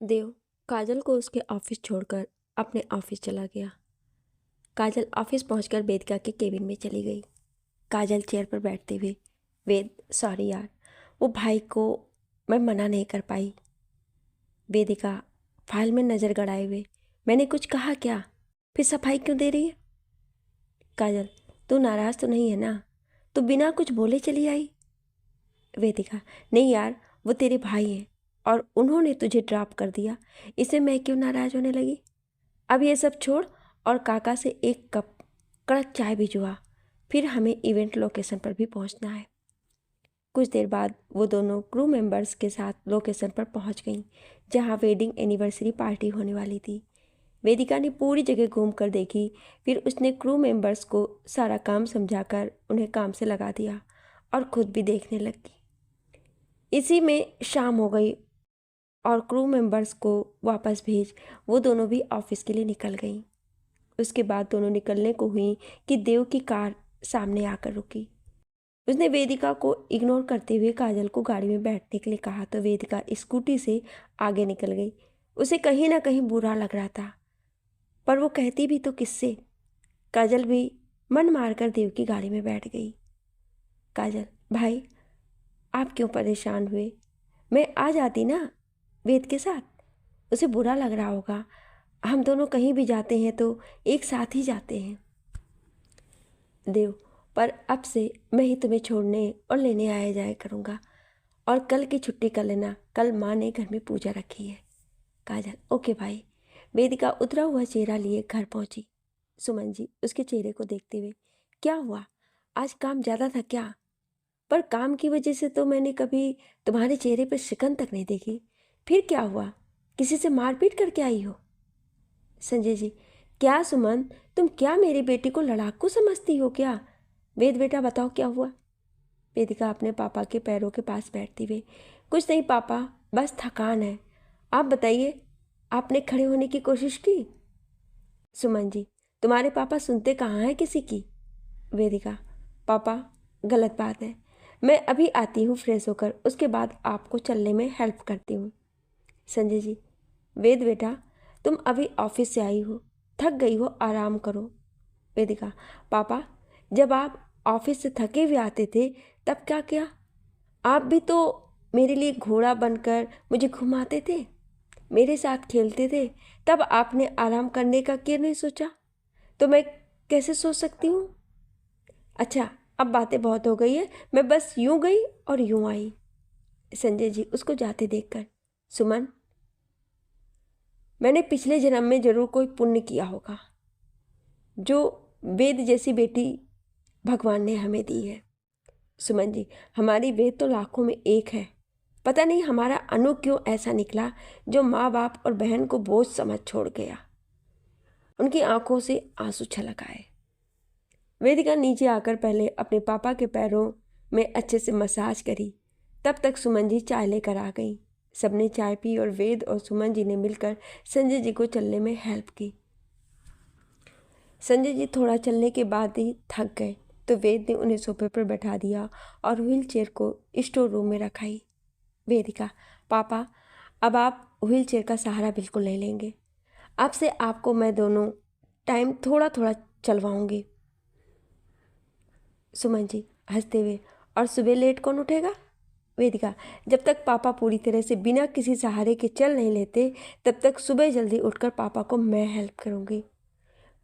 देव काजल को उसके ऑफिस छोड़कर अपने ऑफिस चला गया। काजल ऑफिस पहुंचकर वेदिका के केबिन में चली गई। काजल चेयर पर बैठते हुए, वेद सॉरी यार, वो भाई को मैं मना नहीं कर पाई। वेदिका फाइल में नज़र गड़ाए हुए, मैंने कुछ कहा क्या? फिर सफाई क्यों दे रही है? काजल, तू नाराज़ तो नहीं है ना? तू बिना कुछ बोले चली आई। वेदिका, नहीं यार, वो तेरे भाई हैं और उन्होंने तुझे ड्रॉप कर दिया, इससे मैं क्यों नाराज़ होने लगी? अब ये सब छोड़ और काका से एक कप कड़क चाय भिजवा, फिर हमें इवेंट लोकेशन पर भी पहुंचना है। कुछ देर बाद वो दोनों क्रू मेंबर्स के साथ लोकेशन पर पहुंच गईं, जहां वेडिंग एनिवर्सरी पार्टी होने वाली थी। वेदिका ने पूरी जगह घूम कर देखी, फिर उसने क्रू मेंबर्स को सारा काम समझाकर उन्हें काम से लगा दिया और खुद भी देखने लगी। इसी में शाम हो गई और क्रू मेंबर्स को वापस भेज वो दोनों भी ऑफिस के लिए निकल गईं। उसके बाद दोनों निकलने को हुई कि देव की कार सामने आकर रुकी। उसने वेदिका को इग्नोर करते हुए काजल को गाड़ी में बैठने के लिए कहा तो वेदिका स्कूटी से आगे निकल गई। उसे कहीं ना कहीं बुरा लग रहा था, पर वो कहती भी तो किससे। काजल भी मन मारकर देव की गाड़ी में बैठ गई। काजल, भाई आप क्यों परेशान हुए? मैं आ जाती ना वेद के साथ। उसे बुरा लग रहा होगा, हम दोनों कहीं भी जाते हैं तो एक साथ ही जाते हैं। देव, पर अब से मैं ही तुम्हें छोड़ने और लेने आया जाया करूँगा, और कल की छुट्टी कर लेना, कल माँ ने घर में पूजा रखी है। काजल, ओके भाई। वेदिका उतरा हुआ चेहरा लिए घर पहुंची। सुमन जी उसके चेहरे को देखते हुए, क्या हुआ, आज काम ज़्यादा था क्या? पर काम की वजह से तो मैंने कभी तुम्हारे चेहरे पर शिकन तक नहीं देखी। फिर क्या हुआ, किसी से मारपीट करके आई हो? संजय जी, क्या सुमन, तुम क्या मेरी बेटी को लड़ाकू समझती हो क्या? वेद बेटा बताओ क्या हुआ? वेदिका अपने पापा के पैरों के पास बैठती हुई, कुछ नहीं पापा, बस थकान है। आप बताइए, आपने खड़े होने की कोशिश की? सुमन जी, तुम्हारे पापा सुनते कहाँ हैं किसी की? वेदिका, पापा गलत बात है, मैं अभी आती हूँ फ्रेश होकर, उसके बाद आपको चलने में हेल्प करती हूँ। संजय जी, वेद बेटा तुम अभी ऑफिस से आई हो, थक गई हो, आराम करो। वेदिका, पापा जब आप ऑफिस से थके हुए आते थे तब क्या किया? आप भी तो मेरे लिए घोड़ा बनकर मुझे घुमाते थे, मेरे साथ खेलते थे, तब आपने आराम करने का क्यों नहीं सोचा? तो मैं कैसे सोच सकती हूँ? अच्छा, अब बातें बहुत हो गई है, मैं बस यूं गई और यूं आई। संजय जी उसको जाते देखकर, सुमन, मैंने पिछले जन्म में जरूर कोई पुण्य किया होगा, जो वेद जैसी बेटी भगवान ने हमें दी है। सुमन जी, हमारी वेद तो लाखों में एक है, पता नहीं हमारा अनु क्यों ऐसा निकला जो माँ बाप और बहन को बोझ समझ छोड़ गया। उनकी आंखों से आंसू छलक आए। वेदिका नीचे आकर पहले अपने पापा के पैरों में अच्छे से मसाज करी, तब तक सुमन जी चाय लेकर आ गई। सबने चाय पी और वेद और सुमन जी ने मिलकर संजय जी को चलने में हेल्प की। संजय जी थोड़ा चलने के बाद ही थक गए तो वेद ने उन्हें सोफे पर बैठा दिया और व्हील चेयर को स्टोर रूम में रखाई। वेदिका, पापा अब आप व्हील चेयर का सहारा बिल्कुल नहीं लेंगे, अब से आपको मैं दोनों टाइम थोड़ा थोड़ा चलवाऊंगी। सुमन जी हंसते हुए, और सुबह लेट कौन उठेगा? वेदिका, जब तक पापा पूरी तरह से बिना किसी सहारे के चल नहीं लेते तब तक सुबह जल्दी उठकर पापा को मैं हेल्प करूंगी।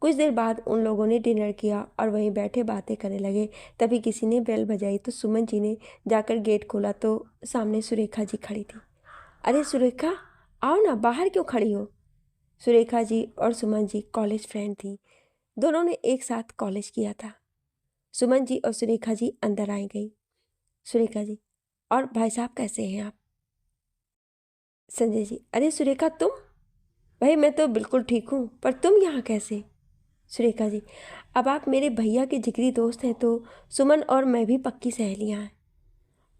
कुछ देर बाद उन लोगों ने डिनर किया और वहीं बैठे बातें करने लगे। तभी किसी ने बेल बजाई तो सुमन जी ने जाकर गेट खोला तो सामने सुरेखा जी खड़ी थी। अरे सुरेखा, आओ ना, बाहर क्यों खड़ी हो? सुरेखा जी और सुमन जी कॉलेज फ्रेंड थी, दोनों ने एक साथ कॉलेज किया था। सुमन जी और सुरेखा जी अंदर आई गई। सुरेखा जी, और भाई साहब कैसे हैं आप? संजय जी, अरे सुरेखा तुम? भाई मैं तो बिल्कुल ठीक हूँ, पर तुम यहाँ कैसे? सुरेखा जी, अब आप मेरे भैया के जिगरी दोस्त हैं तो सुमन और मैं भी पक्की सहेलियाँ हैं,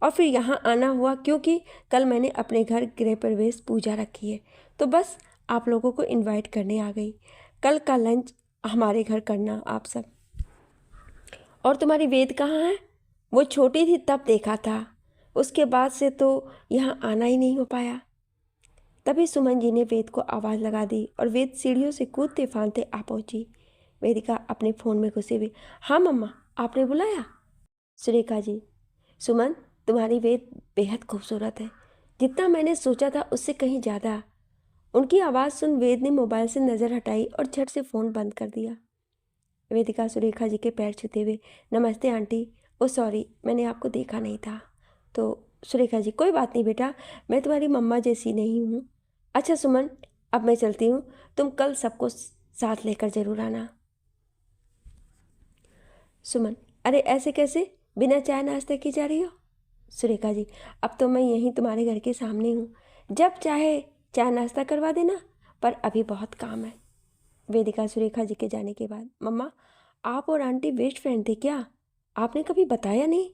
और फिर यहाँ आना हुआ क्योंकि कल मैंने अपने घर गृह प्रवेश पूजा रखी है, तो बस आप लोगों को इनवाइट करने आ गई। कल का लंच हमारे घर करना आप सब। और तुम्हारी वेद कहाँ है? वो छोटी थी तब देखा था, उसके बाद से तो यहाँ आना ही नहीं हो पाया। तभी सुमन जी ने वेद को आवाज़ लगा दी और वेद सीढ़ियों से कूदते फांदते आ पहुंची। वेदिका अपने फ़ोन में घुसी हुई, हाँ मम्मा, आपने बुलाया? सुरेखा जी, सुमन, तुम्हारी वेद बेहद खूबसूरत है, जितना मैंने सोचा था उससे कहीं ज़्यादा। उनकी आवाज़ सुन वेद ने मोबाइल से नज़र हटाई और झट से फ़ोन बंद कर दिया। वेदिका सुरेखा जी के पैर छूते हुए, नमस्ते आंटी, ओ सॉरी, मैंने आपको देखा नहीं था। तो सुरेखा जी, कोई बात नहीं बेटा, मैं तुम्हारी मम्मा जैसी नहीं हूँ। अच्छा सुमन, अब मैं चलती हूँ, तुम कल सबको साथ लेकर ज़रूर आना। सुमन, अरे ऐसे कैसे, बिना चाय नाश्ते की जा रही हो? सुरेखा जी, अब तो मैं यहीं तुम्हारे घर के सामने हूँ, जब चाहे चाय नाश्ता करवा देना, पर अभी बहुत काम है। वेदिका सुरेखा जी के जाने के बाद, मम्मा, आप और आंटी बेस्ट फ्रेंड थे क्या? आपने कभी बताया नहीं।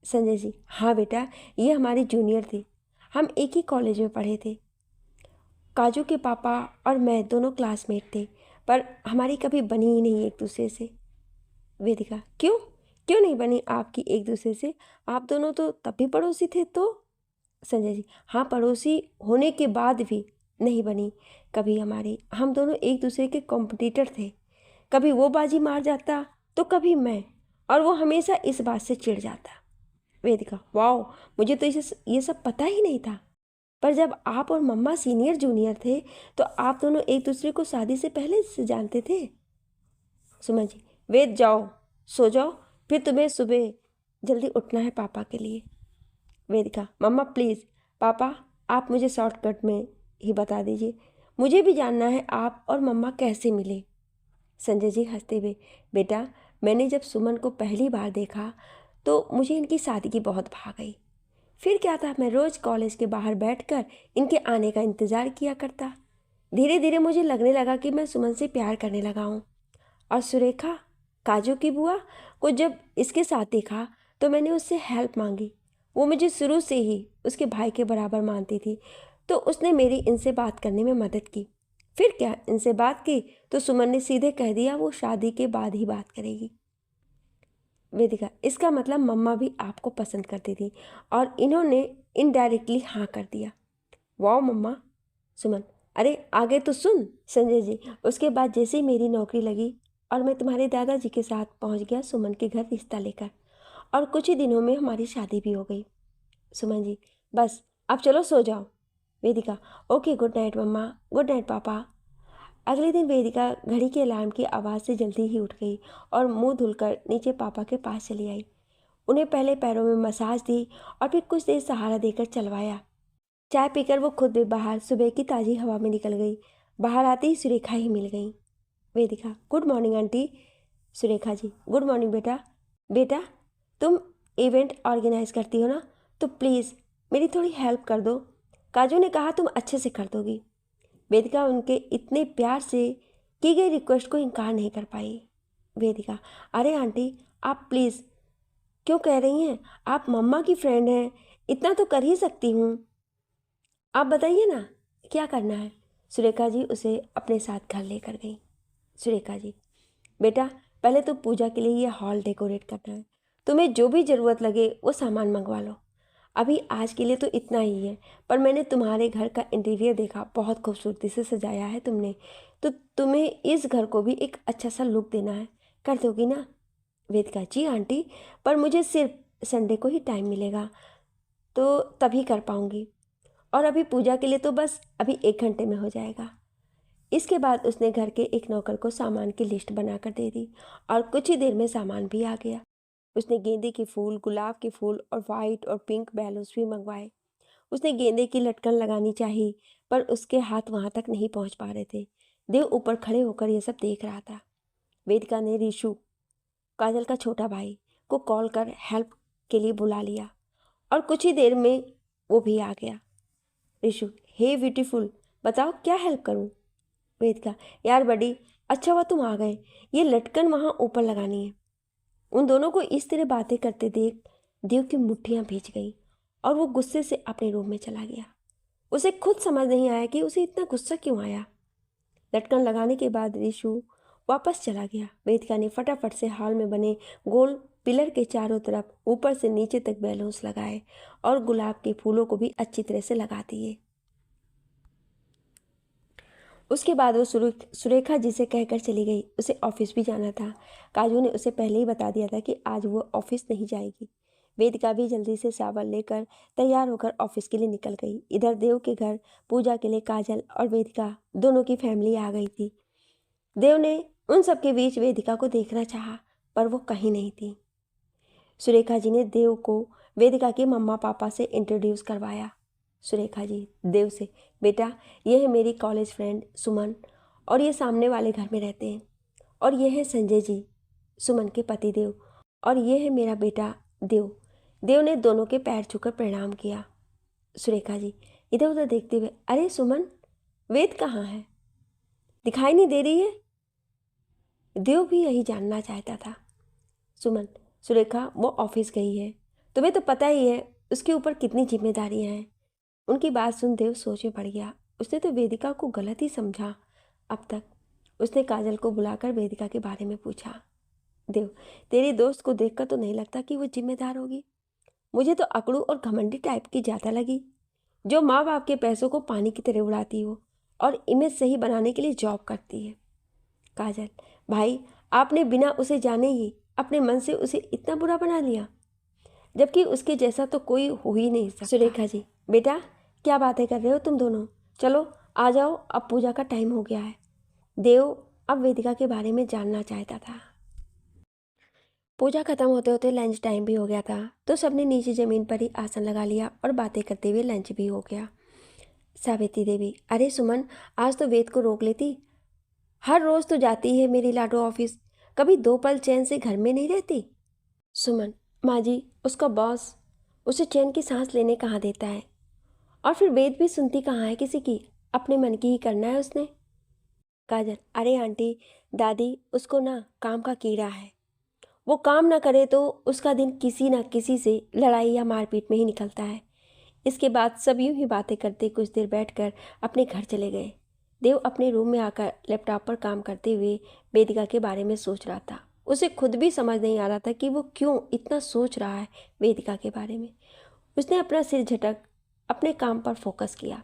संजय जी, हाँ बेटा, ये हमारी जूनियर थी, हम एक ही कॉलेज में पढ़े थे। काजू के पापा और मैं दोनों क्लासमेट थे, पर हमारी कभी बनी ही नहीं एक दूसरे से। वेदिका, क्यों क्यों नहीं बनी आपकी एक दूसरे से? आप दोनों तो तब भी पड़ोसी थे। तो संजय जी, हाँ, पड़ोसी होने के बाद भी नहीं बनी कभी हमारी। हम दोनों एक दूसरे के कॉम्पिटिटर थे, कभी वो बाजी मार जाता तो कभी मैं, और वो हमेशा इस बात से चिढ़ जाता। वेदिका, वाओ, मुझे तो ये सब पता ही नहीं था। पर जब आप और मम्मा सीनियर जूनियर थे तो आप दोनों एक दूसरे को शादी से पहले से जानते थे। सुमन जी, वेद जाओ, सो जाओ, फिर तुम्हें सुबह जल्दी उठना है पापा के लिए। वेदिका, मम्मा प्लीज़, पापा आप मुझे शॉर्टकट में ही बता दीजिए, मुझे भी जानना है आप और मम्मा कैसे मिले। संजय जी हंसते हुए, बेटा, मैंने जब सुमन को पहली बार देखा तो मुझे इनकी शादी की बहुत भा गई। फिर क्या था, मैं रोज़ कॉलेज के बाहर बैठकर इनके आने का इंतज़ार किया करता। धीरे धीरे मुझे लगने लगा कि मैं सुमन से प्यार करने लगा हूँ। और सुरेखा, काजू की बुआ को जब इसके साथ देखा तो मैंने उससे हेल्प मांगी। वो मुझे शुरू से ही उसके भाई के बराबर मानती थी, तो उसने मेरी इनसे बात करने में मदद की। फिर क्या, इनसे बात की तो सुमन ने सीधे कह दिया वो शादी के बाद ही बात करेगी। वेदिका, इसका मतलब मम्मा भी आपको पसंद करती थी और इन्होंने इनडायरेक्टली हाँ कर दिया। वाह मम्मा। सुमन, अरे आगे तो सुन। संजय जी, उसके बाद जैसे ही मेरी नौकरी लगी और मैं तुम्हारे दादाजी के साथ पहुंच गया सुमन के घर रिश्ता लेकर, और कुछ ही दिनों में हमारी शादी भी हो गई। सुमन जी, बस अब चलो सो जाओ। वेदिका, ओके, गुड नाइट मम्मा, गुड नाइट पापा। अगले दिन वेदिका घड़ी के अलार्म की आवाज़ से जल्दी ही उठ गई और मुंह धुलकर नीचे पापा के पास चली आई। उन्हें पहले पैरों में मसाज दी और फिर कुछ देर सहारा देकर चलवाया। चाय पीकर वो खुद भी बाहर सुबह की ताज़ी हवा में निकल गई। बाहर आते ही सुरेखा ही मिल गई। वेदिका, good morning aunty. Surekha ji, good morning बेटा। बेटा, तुम इवेंट ऑर्गेनाइज करती हो ना, तो प्लीज़ मेरी थोड़ी हेल्प कर दो। काजू ने कहा तुम अच्छे से कर दोगी। वेदिका उनके इतने प्यार से की गई रिक्वेस्ट को इनकार नहीं कर पाई। वेदिका, अरे आंटी, आप प्लीज़ क्यों कह रही हैं? आप मम्मा की फ्रेंड हैं, इतना तो कर ही सकती हूँ। आप बताइए ना क्या करना है। सुरेखा जी उसे अपने साथ घर लेकर गई। सुरेखा जी, बेटा, पहले तो पूजा के लिए ये हॉल डेकोरेट करना है। तुम्हें जो भी ज़रूरत लगे वो सामान मंगवा लो। अभी आज के लिए तो इतना ही है, पर मैंने तुम्हारे घर का इंटीरियर देखा, बहुत खूबसूरती से सजाया है तुमने, तो तुम्हें इस घर को भी एक अच्छा सा लुक देना है। कर दोगी ना? वेदिका, जी आंटी, पर मुझे सिर्फ संडे को ही टाइम मिलेगा, तो तभी कर पाऊँगी, और अभी पूजा के लिए तो बस अभी 1 घंटे में हो जाएगा। इसके बाद उसने घर के एक नौकर को सामान की लिस्ट बनाकर दे दी और कुछ ही देर में सामान भी आ गया। उसने गेंदे के फूल, गुलाब के फूल और वाइट और पिंक बैलून्स भी मंगवाए। उसने गेंदे की लटकन लगानी चाहिए, पर उसके हाथ वहां तक नहीं पहुंच पा रहे थे। देव ऊपर खड़े होकर यह सब देख रहा था। वेदिका ने ऋषु, काजल का छोटा भाई, को कॉल कर हेल्प के लिए बुला लिया और कुछ ही देर में वो भी आ गया। ऋषु, हे ब्यूटीफुल, बताओ क्या हेल्प करूं? वेदिका, यार बड़ी अच्छा हुआ तुम आ गए, ये लटकन वहां ऊपर लगानी है। उन दोनों को इस तरह बातें करते देख देव की मुट्ठियां भीज गईं और वो गुस्से से अपने रूम में चला गया। उसे खुद समझ नहीं आया कि उसे इतना गुस्सा क्यों आया। लटकन लगाने के बाद ऋषु वापस चला गया। वेदिका ने फटाफट से हॉल में बने गोल पिलर के चारों तरफ ऊपर से नीचे तक बैलून्स लगाए और गुलाब के फूलों को भी अच्छी तरह से लगा दिए। उसके बाद वो सुरेखा जी से कहकर चली गई। उसे ऑफिस भी जाना था। काजू ने उसे पहले ही बता दिया था कि आज वो ऑफिस नहीं जाएगी। वेदिका भी जल्दी से सावर लेकर तैयार होकर ऑफिस के लिए निकल गई। इधर देव के घर पूजा के लिए काजल और वेदिका दोनों की फैमिली आ गई थी। देव ने उन सबके बीच वेदिका को देखना चाहा, पर वो कहीं नहीं थी। सुरेखा जी ने देव को वेदिका के मम्मा पापा से इंट्रोड्यूस करवाया। सुरेखा जी देव से, बेटा ये है मेरी कॉलेज फ्रेंड सुमन, और ये सामने वाले घर में रहते हैं, और ये है संजय जी, सुमन के पति देव, और ये है मेरा बेटा देव। देव ने दोनों के पैर छूकर प्रणाम किया। सुरेखा जी इधर उधर देखते हुए, अरे सुमन, वेद कहाँ है, दिखाई नहीं दे रही है। देव भी यही जानना चाहता था। सुमन, सुरेखा वो ऑफिस गई है, तुम्हें तो पता ही है उसके ऊपर कितनी जिम्मेदारियां हैं। उनकी बात सुन देव सोच में पड़ गया। उसने तो वेदिका को गलत ही समझा अब तक। उसने काजल को बुलाकर वेदिका के बारे में पूछा। देव, तेरी दोस्त को देखकर तो नहीं लगता कि वो जिम्मेदार होगी। मुझे तो अकड़ू और घमंडी टाइप की ज़्यादा लगी, जो माँ बाप के पैसों को पानी की तरह उड़ाती हो और इमेज सही बनाने के लिए जॉब करती है। काजल, भाई आपने बिना उसे जाने ही अपने मन से उसे इतना बुरा बना लिया, जबकि उसके जैसा तो कोई हो ही नहीं सकता। सुरेखा जी, बेटा क्या बातें कर रहे हो तुम दोनों, चलो आ जाओ, अब पूजा का टाइम हो गया है। देव अब वेदिका के बारे में जानना चाहता था। पूजा खत्म होते होते लंच टाइम भी हो गया था, तो सबने नीचे ज़मीन पर ही आसन लगा लिया और बातें करते हुए लंच भी हो गया। सावित्री देवी, अरे सुमन, आज तो वेद को रोक लेती। हर रोज़ तो जाती है मेरी लाडो ऑफिस, कभी 2 पल चैन से घर में नहीं रहती। सुमन, माँ जी, उसका बॉस उसे चैन की सांस लेने कहाँ देता है, और फिर वेद भी सुनती कहाँ है किसी की, अपने मन की ही करना है उसने। काजल, अरे आंटी, दादी, उसको ना काम का कीड़ा है। वो काम ना करे तो उसका दिन किसी ना किसी से लड़ाई या मारपीट में ही निकलता है। इसके बाद सब यूं ही बातें करते कुछ देर बैठकर अपने घर चले गए। देव अपने रूम में आकर लैपटॉप पर काम करते हुए वेदिका के बारे में सोच रहा था। उसे खुद भी समझ नहीं आ रहा था कि वो क्यों इतना सोच रहा है वेदिका के बारे में। उसने अपना सिर झटक अपने काम पर फोकस किया।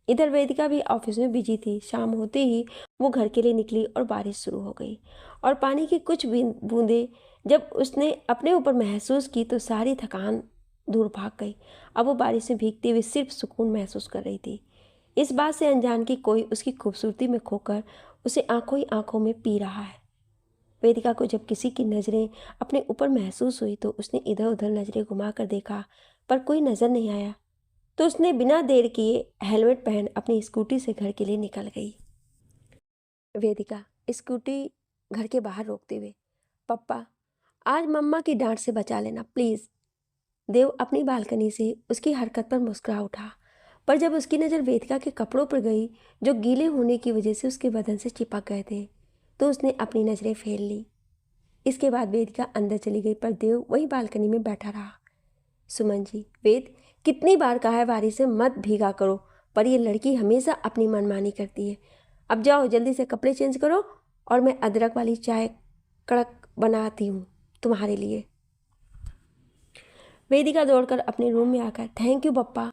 इधर वेदिका भी ऑफिस में बिजी थी। शाम होते ही वो घर के लिए निकली और बारिश शुरू हो गई, और पानी की कुछ बूंदें जब उसने अपने ऊपर महसूस की तो सारी थकान दूर भाग गई। अब वो बारिश में भीगते हुए सिर्फ सुकून महसूस कर रही थी, इस बात से अनजान कि कोई उसकी खूबसूरती में खोकर उसे आंखों ही आंखों में पी रहा है। वेदिका को जब किसी की नज़रें अपने ऊपर महसूस हुई तो उसने इधर उधर नज़रें घुमा कर देखा, पर कोई नज़र नहीं आया। तो उसने बिना देर किए हेलमेट पहन अपनी स्कूटी से घर के लिए निकल गई। वेदिका स्कूटी घर के बाहर रोकते हुए, पप्पा आज मम्मा की डांट से बचा लेना प्लीज़। देव अपनी बालकनी से उसकी हरकत पर मुस्कुरा उठा, पर जब उसकी नज़र वेदिका के कपड़ों पर गई जो गीले होने की वजह से उसके बदन से चिपक गए थे, तो उसने अपनी नज़रें फेर ली। इसके बाद वेदिका अंदर चली गई, पर देव वही बालकनी में बैठा रहा। सुमन जी, वेद कितनी बार कहा है बारिश से मत भीगा करो, पर ये लड़की हमेशा अपनी मनमानी करती है। अब जाओ जल्दी से कपड़े चेंज करो, और मैं अदरक वाली चाय कड़क बनाती हूँ तुम्हारे लिए। वेदिका दौड़कर अपने रूम में आकर, थैंक यू पप्पा,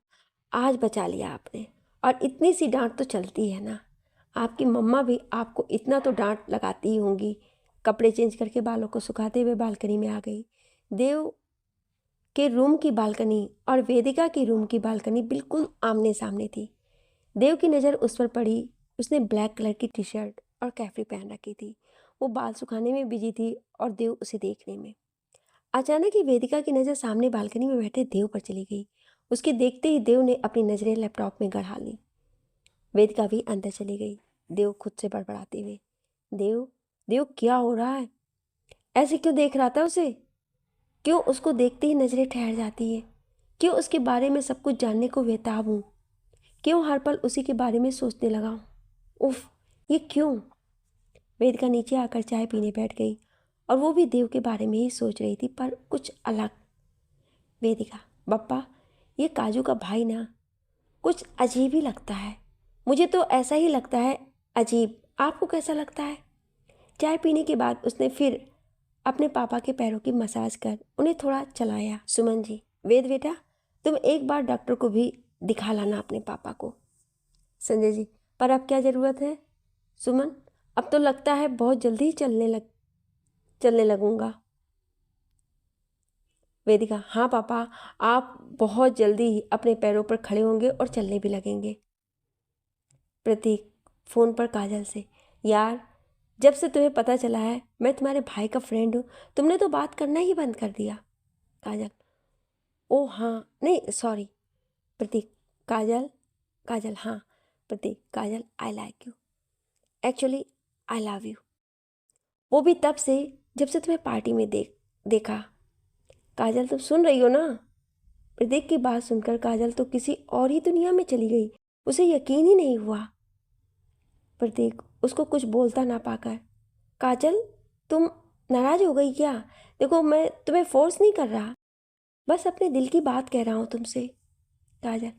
आज बचा लिया आपने, और इतनी सी डांट तो चलती है ना, आपकी मम्मा भी आपको इतना तो डांट लगाती ही होंगी। कपड़े चेंज करके बालों को सुखाते हुए बालकनी में आ गई। देव के रूम की बालकनी और वेदिका की रूम की बालकनी बिल्कुल आमने सामने थी। देव की नज़र उस पर पड़ी। उसने ब्लैक कलर की टी शर्ट और कैफ्री पहन रखी थी। वो बाल सुखाने में बिजी थी और देव उसे देखने में। अचानक ही वेदिका की नज़र सामने बालकनी में बैठे देव पर चली गई। उसके देखते ही देव ने अपनी नज़रें लैपटॉप में गड़ा ली। वेदिका भी अंदर चली गई, देव खुद से बड़बड़ाते हुए, देव, देव क्या हो रहा है, ऐसे क्यों देख रहा था उसे, क्यों उसको देखते ही नज़रें ठहर जाती है, क्यों उसके बारे में सब कुछ जानने को बेताब हूँ, क्यों हर पल उसी के बारे में सोचने लगा हूँ, उफ, ये क्यों। वेदिका नीचे आकर चाय पीने बैठ गई, और वो भी देव के बारे में ही सोच रही थी, पर कुछ अलग। वेदिका, बप्पा, ये काजू का भाई ना कुछ अजीब ही लगता है। मुझे तो ऐसा ही लगता है अजीब, आपको कैसा लगता है। चाय पीने के बाद उसने फिर अपने पापा के पैरों की मसाज कर उन्हें थोड़ा चलाया। सुमन जी, वेद बेटा, तुम एक बार डॉक्टर को भी दिखा लाना अपने पापा को। संजय जी, पर अब क्या ज़रूरत है, सुमन, अब तो लगता है बहुत जल्दी ही चलने लगूंगा। वेदिका, हाँ पापा, आप बहुत जल्दी ही अपने पैरों पर खड़े होंगे और चलने भी लगेंगे। प्रतीक फोन पर काजल से, यार जब से तुम्हें पता चला है मैं तुम्हारे भाई का फ्रेंड हूँ, तुमने तो बात करना ही बंद कर दिया। काजल, ओ हाँ, नहीं सॉरी। प्रतीक, काजल, काजल हाँ। Prateek, Kajal I like you, actually I love you, वो भी तब से जब से तुम्हें पार्टी में देखा। काजल, तुम सुन रही हो ना? प्रतीक की बात सुनकर काजल तो किसी और ही दुनिया में चली गई, उसे यकीन ही नहीं हुआ। प्रतीक उसको कुछ बोलता ना पाकर, काजल तुम नाराज हो गई क्या? देखो मैं तुम्हें फोर्स नहीं कर रहा, बस अपने दिल की बात कह रहा हूँ तुमसे। काजल,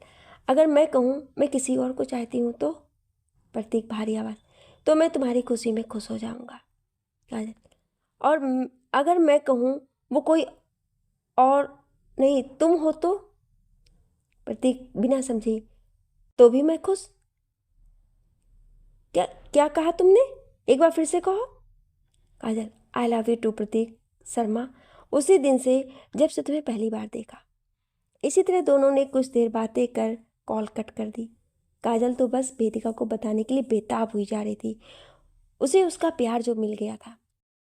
अगर मैं कहूँ मैं किसी और को चाहती हूँ तो? प्रतीक भारी आवाज, तो मैं तुम्हारी खुशी में खुश हो जाऊंगा। काजल, और अगर मैं कहूँ वो कोई और नहीं तुम हो तो? प्रतीक बिना समझी, तो भी मैं खुश। क्या क्या कहा तुमने? एक बार फिर से कहो। काजल, आई लव यू टू प्रतीक शर्मा, उसी दिन से जब से तुम्हें पहली बार देखा। इसी तरह दोनों ने कुछ देर बातें कर कॉल कट कर दी। काजल तो बस वेदिका को बताने के लिए बेताब हुई जा रही थी, उसे उसका प्यार जो मिल गया था।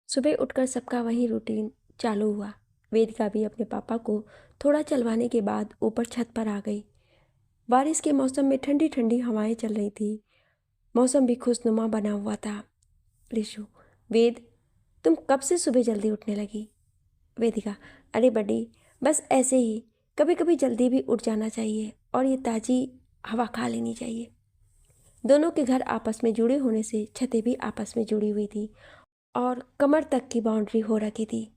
सुबह उठकर सबका वही रूटीन चालू हुआ। वेदिका भी अपने पापा को थोड़ा चलवाने के बाद ऊपर छत पर आ गई। बारिश के मौसम में ठंडी ठंडी हवाएं चल रही थी, मौसम भी खुशनुमा बना हुआ था। ऋषु, वेद तुम कब से सुबह जल्दी उठने लगी? वेदिका, अरे बड़ी, बस ऐसे ही, कभी कभी जल्दी भी उठ जाना चाहिए और ये ताज़ी हवा खा लेनी चाहिए। दोनों के घर आपस में जुड़े होने से छतें भी आपस में जुड़ी हुई थी और कमर तक की बाउंड्री हो रखी थी।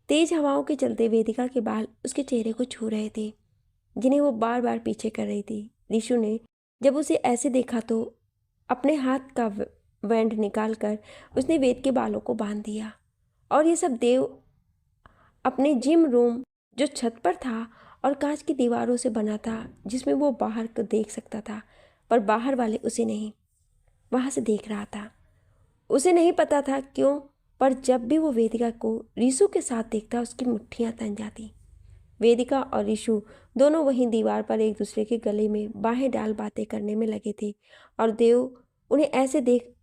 तेज हवाओं के चलते वेदिका के बाल उसके चेहरे को छू रहे थे, जिन्हें वो बार बार पीछे कर रही थी। ऋषु ने जब उसे ऐसे देखा तो अपने हाथ का बैंड निकालकर उसने वेद के बालों को बांध दिया। और ये सब देव अपने जिम रूम जो छत पर था और कांच की दीवारों से बना था, जिसमें वो बाहर को देख सकता था, पर बाहर वाले उसे नहीं, वहाँ से देख रहा था। उसे नहीं पता था क्यों, पर जब भी वो वेदिका को ऋषु के साथ देखता उसकी मुट्ठियाँ तन जाती। वेदिका और ऋषु दोनों वहीं दीवार पर एक दूसरे के गले में बाहें डाल बातें करने में लगे थे और देव उन्हें ऐसे देख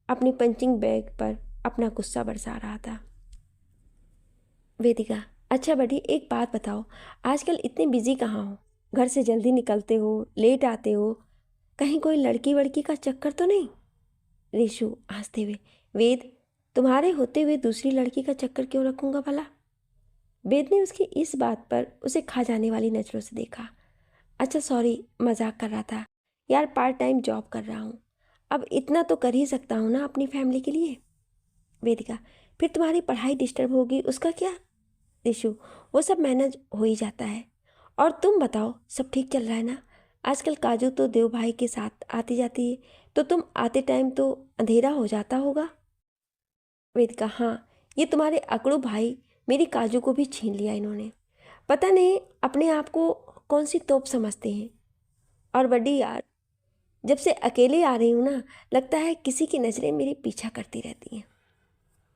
अपनी पंचिंग बैग पर अपना गुस्सा बरसा रहा था। वेदिका, अच्छा बड़ी, एक बात बताओ, आजकल इतने बिजी कहाँ हो? घर से जल्दी निकलते हो, लेट आते हो, कहीं कोई लड़की वड़की का चक्कर तो नहीं? ऋषु हंसते हुए, वेद तुम्हारे होते हुए दूसरी लड़की का चक्कर क्यों रखूंगा भला? वेद ने उसकी इस बात पर उसे खा जाने वाली नज़रों से देखा। अच्छा सॉरी, मजाक कर रहा था यार, पार्ट टाइम जॉब कर रहा हूँ, अब इतना तो कर ही सकता हूँ ना अपनी फैमिली के लिए। वेदिका, फिर तुम्हारी पढ़ाई डिस्टर्ब होगी, उसका क्या? ऋषु, वो सब मैनेज हो ही जाता है। और तुम बताओ, सब ठीक चल रहा है ना? आजकल काजू तो देव भाई के साथ आती जाती है, तो तुम आते टाइम तो अंधेरा हो जाता होगा। वेदिका, हाँ, ये तुम्हारे अकड़ू भाई मेरी काजू को भी छीन लिया इन्होंने, पता नहीं अपने आप को कौन सी तोप समझते हैं। और बड़ी यार, जब से अकेले आ रही हूँ ना, लगता है किसी की नज़रें मेरी पीछा करती रहती हैं।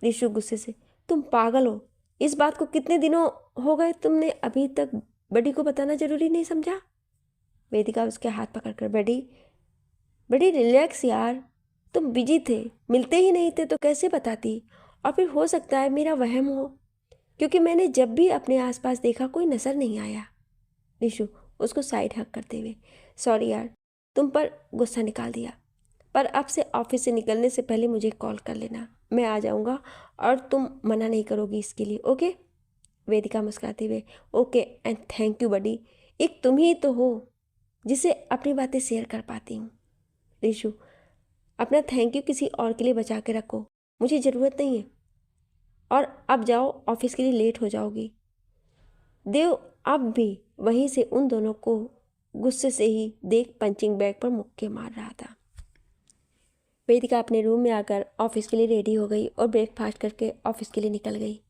ऋषु गुस्से से, तुम पागल हो, इस बात को कितने दिनों हो गए तुमने अभी तक बड़ी को बताना जरूरी नहीं समझा? वेदिका उसके हाथ पकड़कर, बड़ी बड़ी रिलैक्स यार, तुम बिजी थे, मिलते ही नहीं थे तो कैसे बताती? और फिर हो सकता है मेरा वहम हो, क्योंकि मैंने जब भी अपने आसपास देखा कोई नजर नहीं आया। ऋषु उसको साइड हक करते हुए, सॉरी यार, तुम पर गुस्सा निकाल दिया, पर अब से ऑफिस से निकलने से पहले मुझे कॉल कर लेना, मैं आ जाऊंगा और तुम मना नहीं करोगी इसके लिए, ओके? वेदिका मुस्कुराते हुए, okay and thank you buddy, एक तुम ही तो हो जिसे अपनी बातें शेयर कर पाती हूँ। ऋषु, अपना थैंक यू किसी और के लिए बचा के रखो, मुझे ज़रूरत नहीं है, और अब जाओ, ऑफिस के लिए लेट हो जाओगी। देव अब भी वहीं से उन दोनों को गुस्से से ही देख पंचिंग बैग पर मुक्के मार रहा था। वेदिका अपने रूम में आकर ऑफिस के लिए रेडी हो गई और ब्रेकफास्ट करके ऑफिस के लिए निकल गई।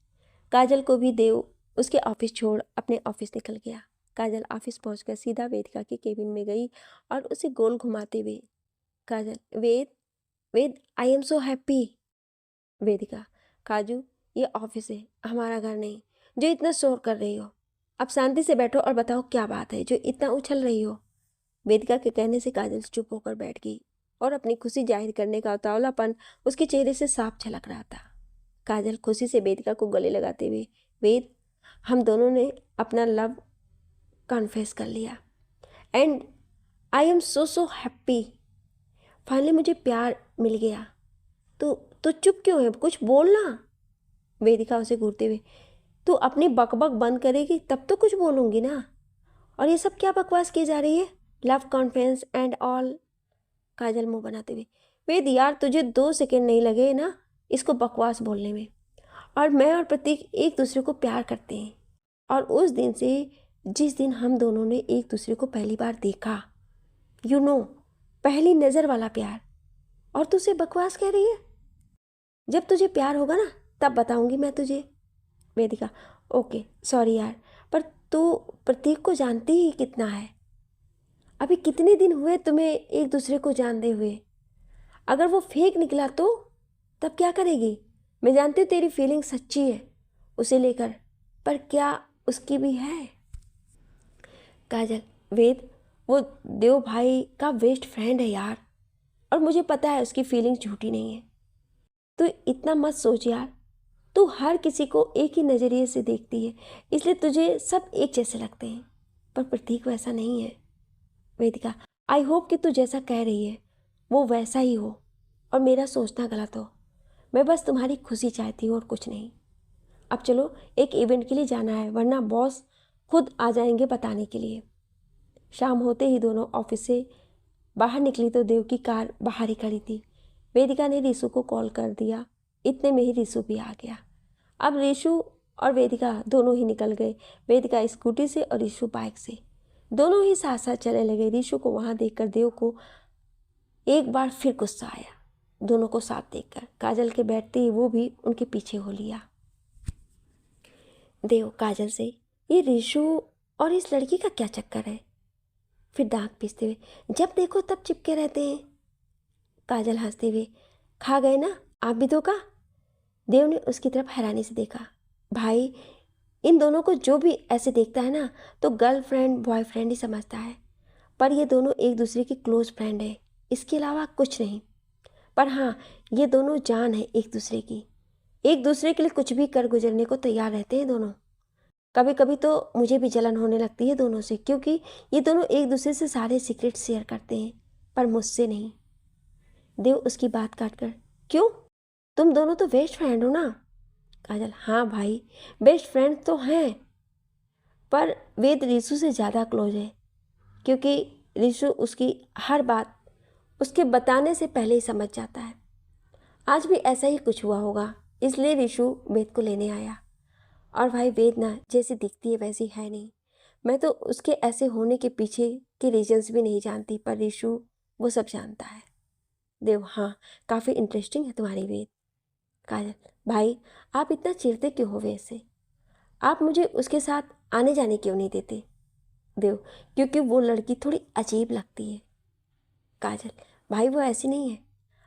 काजल को भी देव उसके ऑफिस छोड़ अपने ऑफिस निकल गया। काजल ऑफिस पहुंचकर सीधा वेदिका के केबिन में गई और उसे गोल घुमाते हुए, काजल, वेद वेद, आई एम सो हैप्पी। वेदिका, काजू, ये ऑफिस है, हमारा घर नहीं। जो इतना शोर कर रही हो, अब शांति से बैठो और बताओ क्या बात है जो इतना उछल रही हो। वेदिका के कहने से काजल चुप होकर बैठ गई और अपनी खुशी जाहिर करने का उतावलापन उसके चेहरे से साफ झलक रहा था। काजल खुशी से वेदिका को गले लगाते हुए, वेद, हम दोनों ने अपना लव कन्फेस कर लिया and I am so so happy. Finally मुझे प्यार मिल गया। तो चुप क्यों है, कुछ बोलना। वेदिका उसे घूरते हुए, तू अपनी बकबक बंद करेगी तब तो कुछ बोलूँगी ना। और ये सब क्या बकवास की जा रही है, लव कॉन्फिडेंस एंड ऑल। काजल मुंह बनाते हुए, वेद यार, तुझे 2 सेकंड नहीं लगे ना इसको बकवास बोलने में। और मैं और प्रतीक एक दूसरे को प्यार करते हैं, और उस दिन से, जिस दिन हम दोनों ने एक दूसरे को पहली बार देखा, यू नो, पहली नज़र वाला प्यार, और तू उसे बकवास कह रही है। जब तुझे प्यार होगा ना तब बताऊंगी मैं तुझे। वेदिका, ओके सॉरी यार, पर तू प्रतीक को जानती ही कितना है। अभी कितने दिन हुए तुम्हें एक दूसरे को जानते हुए। अगर वो फेक निकला तो तब क्या करेगी। मैं जानती हूँ तेरी फीलिंग सच्ची है उसे लेकर, पर क्या उसकी भी है। काजल, वेद, वो देव भाई का बेस्ट फ्रेंड है यार, और मुझे पता है उसकी फीलिंग झूठी नहीं है। तू इतना मत सोच यार, तू हर किसी को एक ही नज़रिए से देखती है, इसलिए तुझे सब एक जैसे लगते हैं, पर प्रतीक वैसा नहीं है। वेदिका, आई होप कि तू जैसा कह रही है वो वैसा ही हो और मेरा सोचना गलत हो। मैं बस तुम्हारी खुशी चाहती हूँ और कुछ नहीं। अब चलो, एक इवेंट के लिए जाना है, वरना बॉस खुद आ जाएंगे बताने के लिए। शाम होते ही दोनों ऑफिस से बाहर निकली तो देव की कार बाहर ही खड़ी थी। वेदिका ने रिशु को कॉल कर दिया, इतने में ही रिशु भी आ गया। अब रिशु और वेदिका दोनों ही निकल गए, वेदिका स्कूटी से और रिशु बाइक से। दोनों ही साथ साथ चलने लगे। रिशु को वहाँ देखकर देव को एक बार फिर गुस्सा आया। दोनों को साथ देखकर काजल के बैठते ही वो भी उनके पीछे हो लिया। देव काजल से, ये रिशु और इस लड़की का क्या चक्कर है। फिर दांत पीसते हुए, जब देखो तब चिपके रहते हैं। काजल हंसते हुए, खा गए ना आप भी धोखा। देव ने उसकी तरफ हैरानी से देखा। भाई, इन दोनों को जो भी ऐसे देखता है ना तो गर्लफ्रेंड बॉयफ्रेंड ही समझता है, पर ये दोनों एक दूसरे के क्लोज फ्रेंड है, इसके अलावा कुछ नहीं। पर हाँ, ये दोनों जान है एक दूसरे की, एक दूसरे के लिए कुछ भी कर गुजरने को तैयार रहते हैं दोनों। कभी कभी तो मुझे भी जलन होने लगती है दोनों से, क्योंकि ये दोनों एक दूसरे से सारे सीक्रेट शेयर करते हैं, पर मुझसे नहीं। देव उसकी बात काट कर, क्यों, तुम दोनों तो बेस्ट फ्रेंड हो ना। काजल, हाँ भाई, बेस्ट फ्रेंड तो हैं, पर वेद रिशु से ज़्यादा क्लोज है, क्योंकि रिशु उसकी हर बात उसके बताने से पहले ही समझ जाता है। आज भी ऐसा ही कुछ हुआ होगा, इसलिए रिशु वेद को लेने आया। और भाई, वेद ना जैसी दिखती है वैसी है नहीं। मैं तो उसके ऐसे होने के पीछे के रीजंस भी नहीं जानती, पर रिशु वो सब जानता है। देव, हाँ, काफ़ी इंटरेस्टिंग है तुम्हारी वेद। काजल, भाई, आप इतना चिढ़ते क्यों हो वैसे, आप मुझे उसके साथ आने जाने क्यों नहीं देते। देव, क्योंकि वो लड़की थोड़ी अजीब लगती है। काजल, भाई वो ऐसी नहीं है,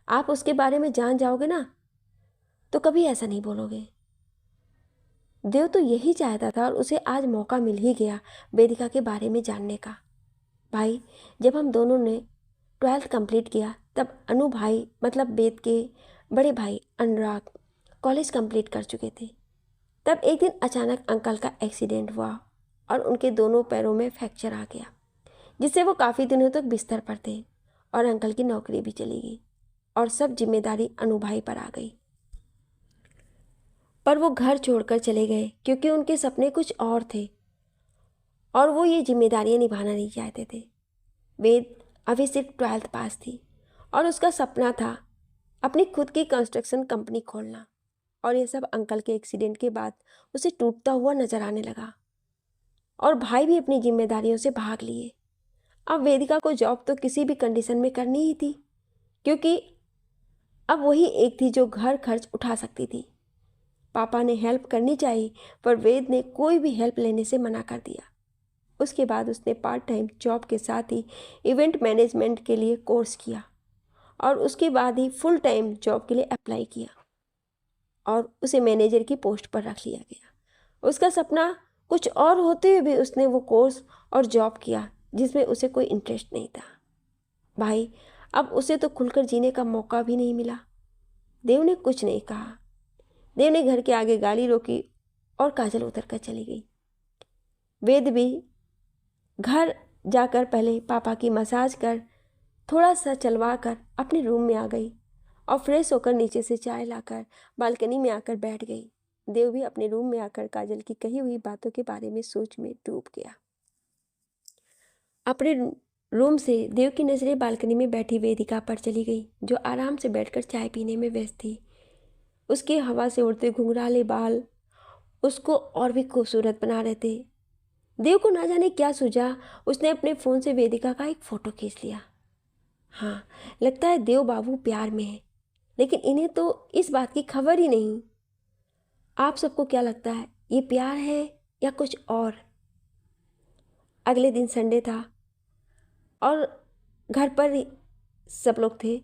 आप उसके बारे में जान जाओगे ना तो कभी ऐसा नहीं बोलोगे। देव तो यही चाहता था और उसे आज मौका मिल ही गया वेदिका के बारे में जानने का। भाई, जब हम दोनों ने 12th कंप्लीट किया तब अनु भाई, मतलब वेद के बड़े भाई अनुराग, कॉलेज कंप्लीट कर चुके थे। तब एक दिन अचानक अंकल का एक्सीडेंट हुआ और उनके दोनों पैरों में फ्रैक्चर आ गया, जिससे वो काफ़ी दिनों तक बिस्तर पर थे, और अंकल की नौकरी भी चली गई और सब जिम्मेदारी अनु भाई पर आ गई। पर वो घर छोड़कर चले गए क्योंकि उनके सपने कुछ और थे और वो ये जिम्मेदारियां निभाना नहीं चाहते थे। वेद अभी सिर्फ 12th पास थी और उसका सपना था अपनी खुद की कंस्ट्रक्शन कंपनी खोलना, और ये सब अंकल के एक्सीडेंट के बाद उसे टूटता हुआ नजर आने लगा। और भाई भी अपनी जिम्मेदारियों से भाग लिए। अब वेदिका को जॉब तो किसी भी कंडीशन में करनी ही थी, क्योंकि अब वही एक थी जो घर खर्च उठा सकती थी। पापा ने हेल्प करनी चाहिए, पर वेद ने कोई भी हेल्प लेने से मना कर दिया। उसके बाद उसने पार्ट टाइम जॉब के साथ ही इवेंट मैनेजमेंट के लिए कोर्स किया और उसके बाद ही फुल टाइम जॉब के लिए अप्लाई किया और उसे मैनेजर की पोस्ट पर रख लिया गया। उसका सपना कुछ और होते हुए भी उसने वो कोर्स और जॉब किया जिसमें उसे कोई इंटरेस्ट नहीं था। भाई, अब उसे तो खुलकर जीने का मौका भी नहीं मिला। देव ने कुछ नहीं कहा। देव ने घर के आगे गाड़ी रोकी और काजल उतर कर चली गई। वेद भी घर जाकर पहले पापा की मसाज कर थोड़ा सा चलवा कर अपने रूम में आ गई और फ्रेश होकर नीचे से चाय लाकर बालकनी में आकर बैठ गई। देव भी अपने रूम में आकर काजल की कही हुई बातों के बारे में सोच में डूब गया। अपने रूम से देव की नजरें बालकनी में बैठी वेदिका पर चली गई, जो आराम से बैठकर चाय पीने में व्यस्त थी। उसके हवा से उड़ते घुंघराले बाल उसको और भी खूबसूरत बना रहे थे। देव को ना जाने क्या सूझा, उसने अपने फ़ोन से वेदिका का एक फ़ोटो खींच लिया। हाँ, लगता है देव बाबू प्यार में है, लेकिन इन्हें तो इस बात की खबर ही नहीं। आप सबको क्या लगता है, ये प्यार है या कुछ और? अगले दिन संडे था और घर पर सब लोग थे।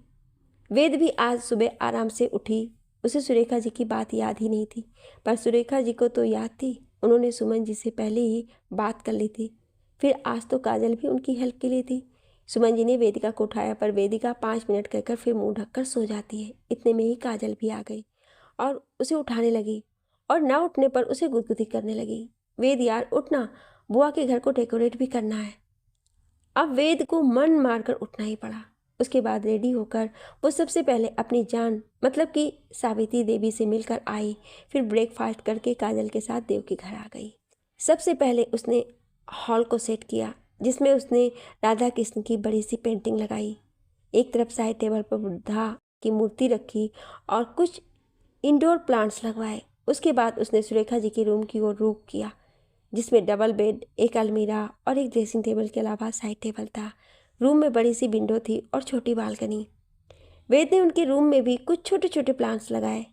वेद भी आज सुबह आराम से उठी। उसे सुरेखा जी की बात याद ही नहीं थी, पर सुरेखा जी को तो याद थी। उन्होंने सुमन जी से पहले ही बात कर ली थी। फिर आज तो काजल भी उनकी हेल्प के लिए थी। सुमन जी ने वेदिका को उठाया, पर वेदिका 5 मिनट कहकर फिर मुंह ढककर सो जाती है। इतने में ही काजल भी आ गई और उसे उठाने लगी और ना उठने पर उसे गुदगुदी करने लगी। वेद यार उठना, बुआ के घर को डेकोरेट भी करना है। अब वेद को मन मारकर उठना ही पड़ा। उसके बाद रेडी होकर वो सबसे पहले अपनी जान मतलब कि सावित्री देवी से मिलकर आई। फिर ब्रेकफास्ट करके काजल के साथ देव के घर आ गई। सबसे पहले उसने हॉल को सेट किया, जिसमें उसने राधा कृष्ण की बड़ी सी पेंटिंग लगाई। एक तरफ साइड टेबल पर बुद्धा की मूर्ति रखी और कुछ इंडोर प्लांट्स लगवाए। उसके बाद उसने सुरेखा जी के रूम की ओर रुख किया, जिसमें डबल बेड, एक अलमीरा और एक ड्रेसिंग टेबल के अलावा साइड टेबल था। रूम में बड़ी सी विंडो थी और छोटी बालकनी। वेद ने उनके रूम में भी कुछ छोटे छोटे प्लांट्स लगाए।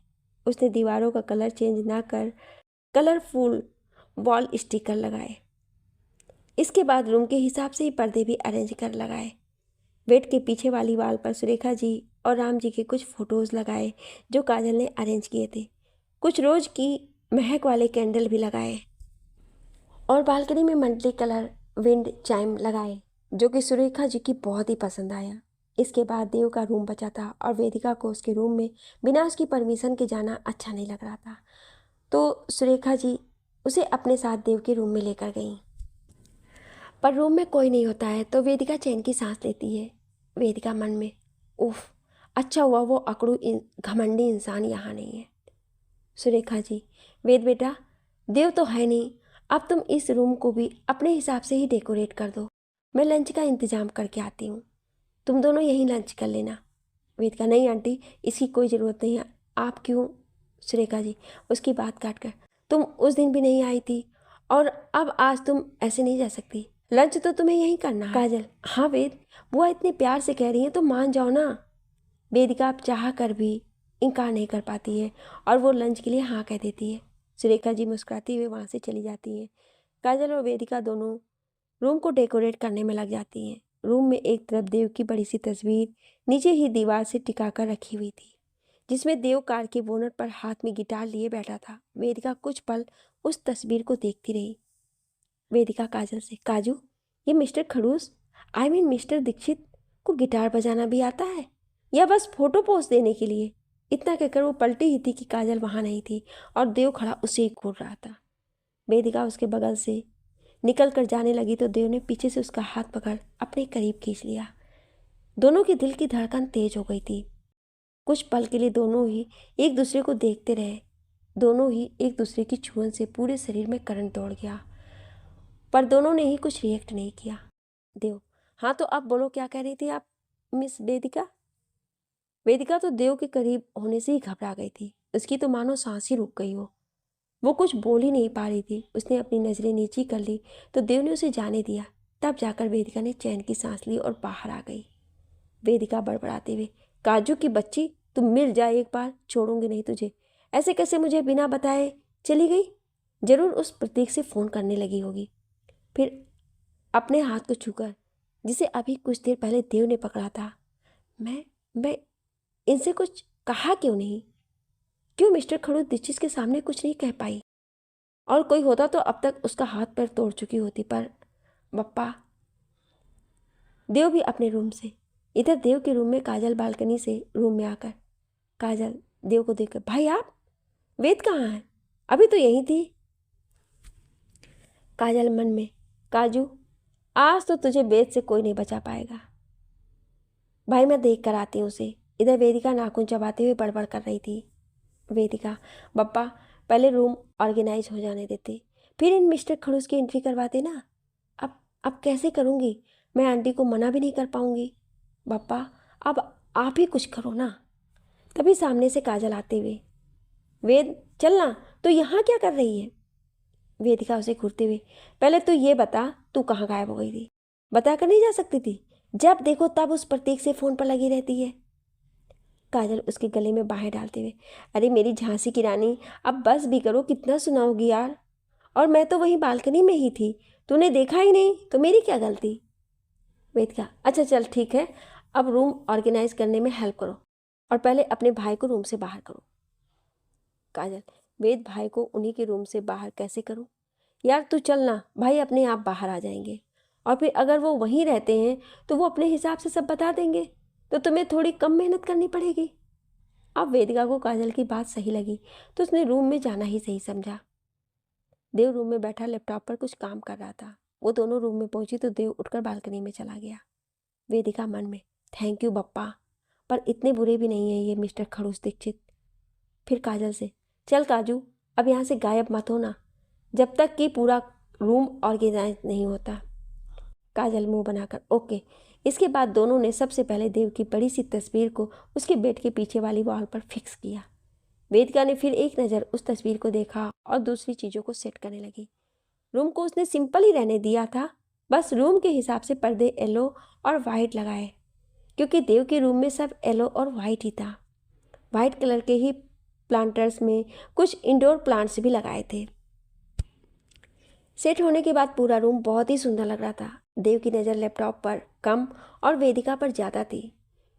उसने दीवारों का कलर चेंज ना कर कलरफुल वॉल स्टिकर लगाए। इसके बाद रूम के हिसाब से ही पर्दे भी अरेंज कर लगाए। बेड के पीछे वाली वॉल पर सुरेखा जी और राम जी के कुछ फोटोज़ लगाए, जो काजल ने अरेंज किए थे। कुछ रोज की महक वाले कैंडल भी लगाए और बालकनी में मल्टी कलर विंड चाइम लगाए, जो कि सुरेखा जी की बहुत ही पसंद आया। इसके बाद देव का रूम बचा था और वेदिका को उसके रूम में बिना उसकी परमिशन के जाना अच्छा नहीं लग रहा था, तो सुरेखा जी उसे अपने साथ देव के रूम में लेकर गईं। पर रूम में कोई नहीं होता है तो वेदिका चैन की सांस लेती है। वेदिका मन में, उफ, अच्छा हुआ वो अकड़ू घमंडी इंसान यहाँ नहीं है। सुरेखा जी, वेद बेटा, देव तो है नहीं, अब तुम इस रूम को भी अपने हिसाब से ही डेकोरेट कर दो। मैं लंच का इंतजाम करके आती हूँ, तुम दोनों यहीं लंच कर लेना। वेदिका, नहीं आंटी, इसकी कोई ज़रूरत नहीं है, आप क्यों? सुरेखा जी उसकी बात काट कर, तुम उस दिन भी नहीं आई थी और अब आज तुम ऐसे नहीं जा सकती। लंच तो तुम्हें यहीं करना है। काजल, हाँ वेद, बुआ इतने प्यार से कह रही है तो मान जाओ ना। वेदिका आप चाह कर भी इनकार नहीं कर पाती है और वो लंच के लिए हाँ कह देती है। सुरेखा जी मुस्कुराती हुए वहाँ से चली जाती है। काजल और वेदिका दोनों रूम को डेकोरेट करने में लग जाती हैं। रूम में एक तरफ देव की बड़ी सी तस्वीर नीचे ही दीवार से टिका कर रखी हुई थी, जिसमें देव कार के बोनट पर हाथ में गिटार लिए बैठा था। वेदिका कुछ पल उस तस्वीर को देखती रही। वेदिका काजल से, काजू, ये मिस्टर खड़ूस मिस्टर दीक्षित को गिटार बजाना भी आता है या बस फोटो पोज देने के लिए? इतना कहकर वो पलटी ही थी कि काजल वहाँ नहीं थी और देव खड़ा उसे ही घूर रहा था। वेदिका उसके बगल से निकल कर जाने लगी तो देव ने पीछे से उसका हाथ पकड़ अपने करीब खींच लिया। दोनों के दिल की धड़कन तेज हो गई थी। कुछ पल के लिए दोनों ही एक दूसरे को देखते रहे। दोनों ही एक दूसरे की छुअन से पूरे शरीर में करंट दौड़ गया, पर दोनों ने ही कुछ रिएक्ट नहीं किया। देव, हाँ तो अब बोलो, क्या कह रही थी आप मिस वेदिका? वेदिका तो देव के करीब होने से ही घबरा गई थी। उसकी तो मानो सांस ही रुक गई हो। वो कुछ बोल ही नहीं पा रही थी। उसने अपनी नज़रें नीची कर ली तो देव ने उसे जाने दिया। तब जाकर वेदिका ने चैन की सांस ली और बाहर आ गई। वेदिका बड़बड़ाते हुए, काजू की बच्ची, तुम मिल जाए एक बार, छोड़ूंगी नहीं तुझे। ऐसे कैसे मुझे बिना बताए चली गई? जरूर उस प्रतीक से फ़ोन करने लगी होगी। फिर अपने हाथ को छूकर, जिसे अभी कुछ देर पहले देव ने पकड़ा था, मैं मैं इनसे कुछ कहा क्यों नहीं? क्यों मिस्टर खड़ूस दीक्षित के सामने कुछ नहीं कह पाई? और कोई होता तो अब तक उसका हाथ पैर तोड़ चुकी होती। पर बप्पा। देव भी अपने रूम से। इधर देव के रूम में काजल बालकनी से रूम में आकर काजल देव को देखकर, भाई आप, वेद कहाँ है? अभी तो यहीं थी। काजल मन में, काजू आज तो तुझे वेद से कोई नहीं बचा पाएगा। भाई मैं देख कर आती हूँ उसे। इधर वेदिका नाखून चबाते हुए बड़बड़ कर रही थी। वेदिका, बप्पा पहले रूम ऑर्गेनाइज हो जाने देते, फिर इन मिस्टर खड़ूस की एंट्री करवाते ना। अब कैसे करूँगी? मैं आंटी को मना भी नहीं कर पाऊँगी। बप्पा अब आप ही कुछ करो ना। तभी सामने से काजल आते हुए, वेद चलना, तो यहाँ क्या कर रही है? वेदिका उसे घूरते हुए, पहले तू ये बता, तू कहाँ गायब हो गई थी? बता कर नहीं जा सकती थी? जब देखो तब उस प्रतीक से फ़ोन पर लगी रहती है। काजल उसके गले में बाहें डालते हुए, अरे मेरी झांसी की रानी, अब बस भी करो, कितना सुनाओगी यार? और मैं तो वहीं बालकनी में ही थी, तूने देखा ही नहीं, तो मेरी क्या गलती? वेदिका, अच्छा चल ठीक है, अब रूम ऑर्गेनाइज करने में हेल्प करो और पहले अपने भाई को रूम से बाहर करो। काजल, वेद भाई को उन्हीं के रूम से बाहर कैसे करूं? यार तू चल ना, भाई अपने आप बाहर आ जाएंगे, और फिर अगर वो वहीं रहते हैं तो वो अपने हिसाब से सब बता देंगे, तो तुम्हें थोड़ी कम मेहनत करनी पड़ेगी। अब वेदिका को काजल की बात सही लगी तो उसने रूम में जाना ही सही समझा। देव रूम में बैठा लैपटॉप पर कुछ काम कर रहा था। वो दोनों रूम में पहुंची तो देव उठकर बालकनी में चला गया। वेदिका मन में, थैंक यू बप्पा, पर इतने बुरे भी नहीं है ये मिस्टर खड़ूस दीक्षित। फिर काजल से, चल काजू, अब यहाँ से गायब मत होना जब तक कि पूरा रूम ऑर्गेनाइज नहीं होता। काजल मुंह बनाकर, ओके। इसके बाद दोनों ने सबसे पहले देव की बड़ी सी तस्वीर को उसके बेड के पीछे वाली वॉल पर फिक्स किया। वेदिका ने फिर एक नज़र उस तस्वीर को देखा और दूसरी चीज़ों को सेट करने लगी। रूम को उसने सिंपल ही रहने दिया था, बस रूम के हिसाब से पर्दे येलो और वाइट लगाए, क्योंकि देव के रूम में सब येलो और वाइट ही था। वाइट कलर के ही प्लांटर्स में कुछ इंडोर प्लांट्स भी लगाए थे। सेट होने के बाद पूरा रूम बहुत ही सुंदर लग रहा था। देव की नज़र लैपटॉप पर कम और वेदिका पर ज़्यादा थी,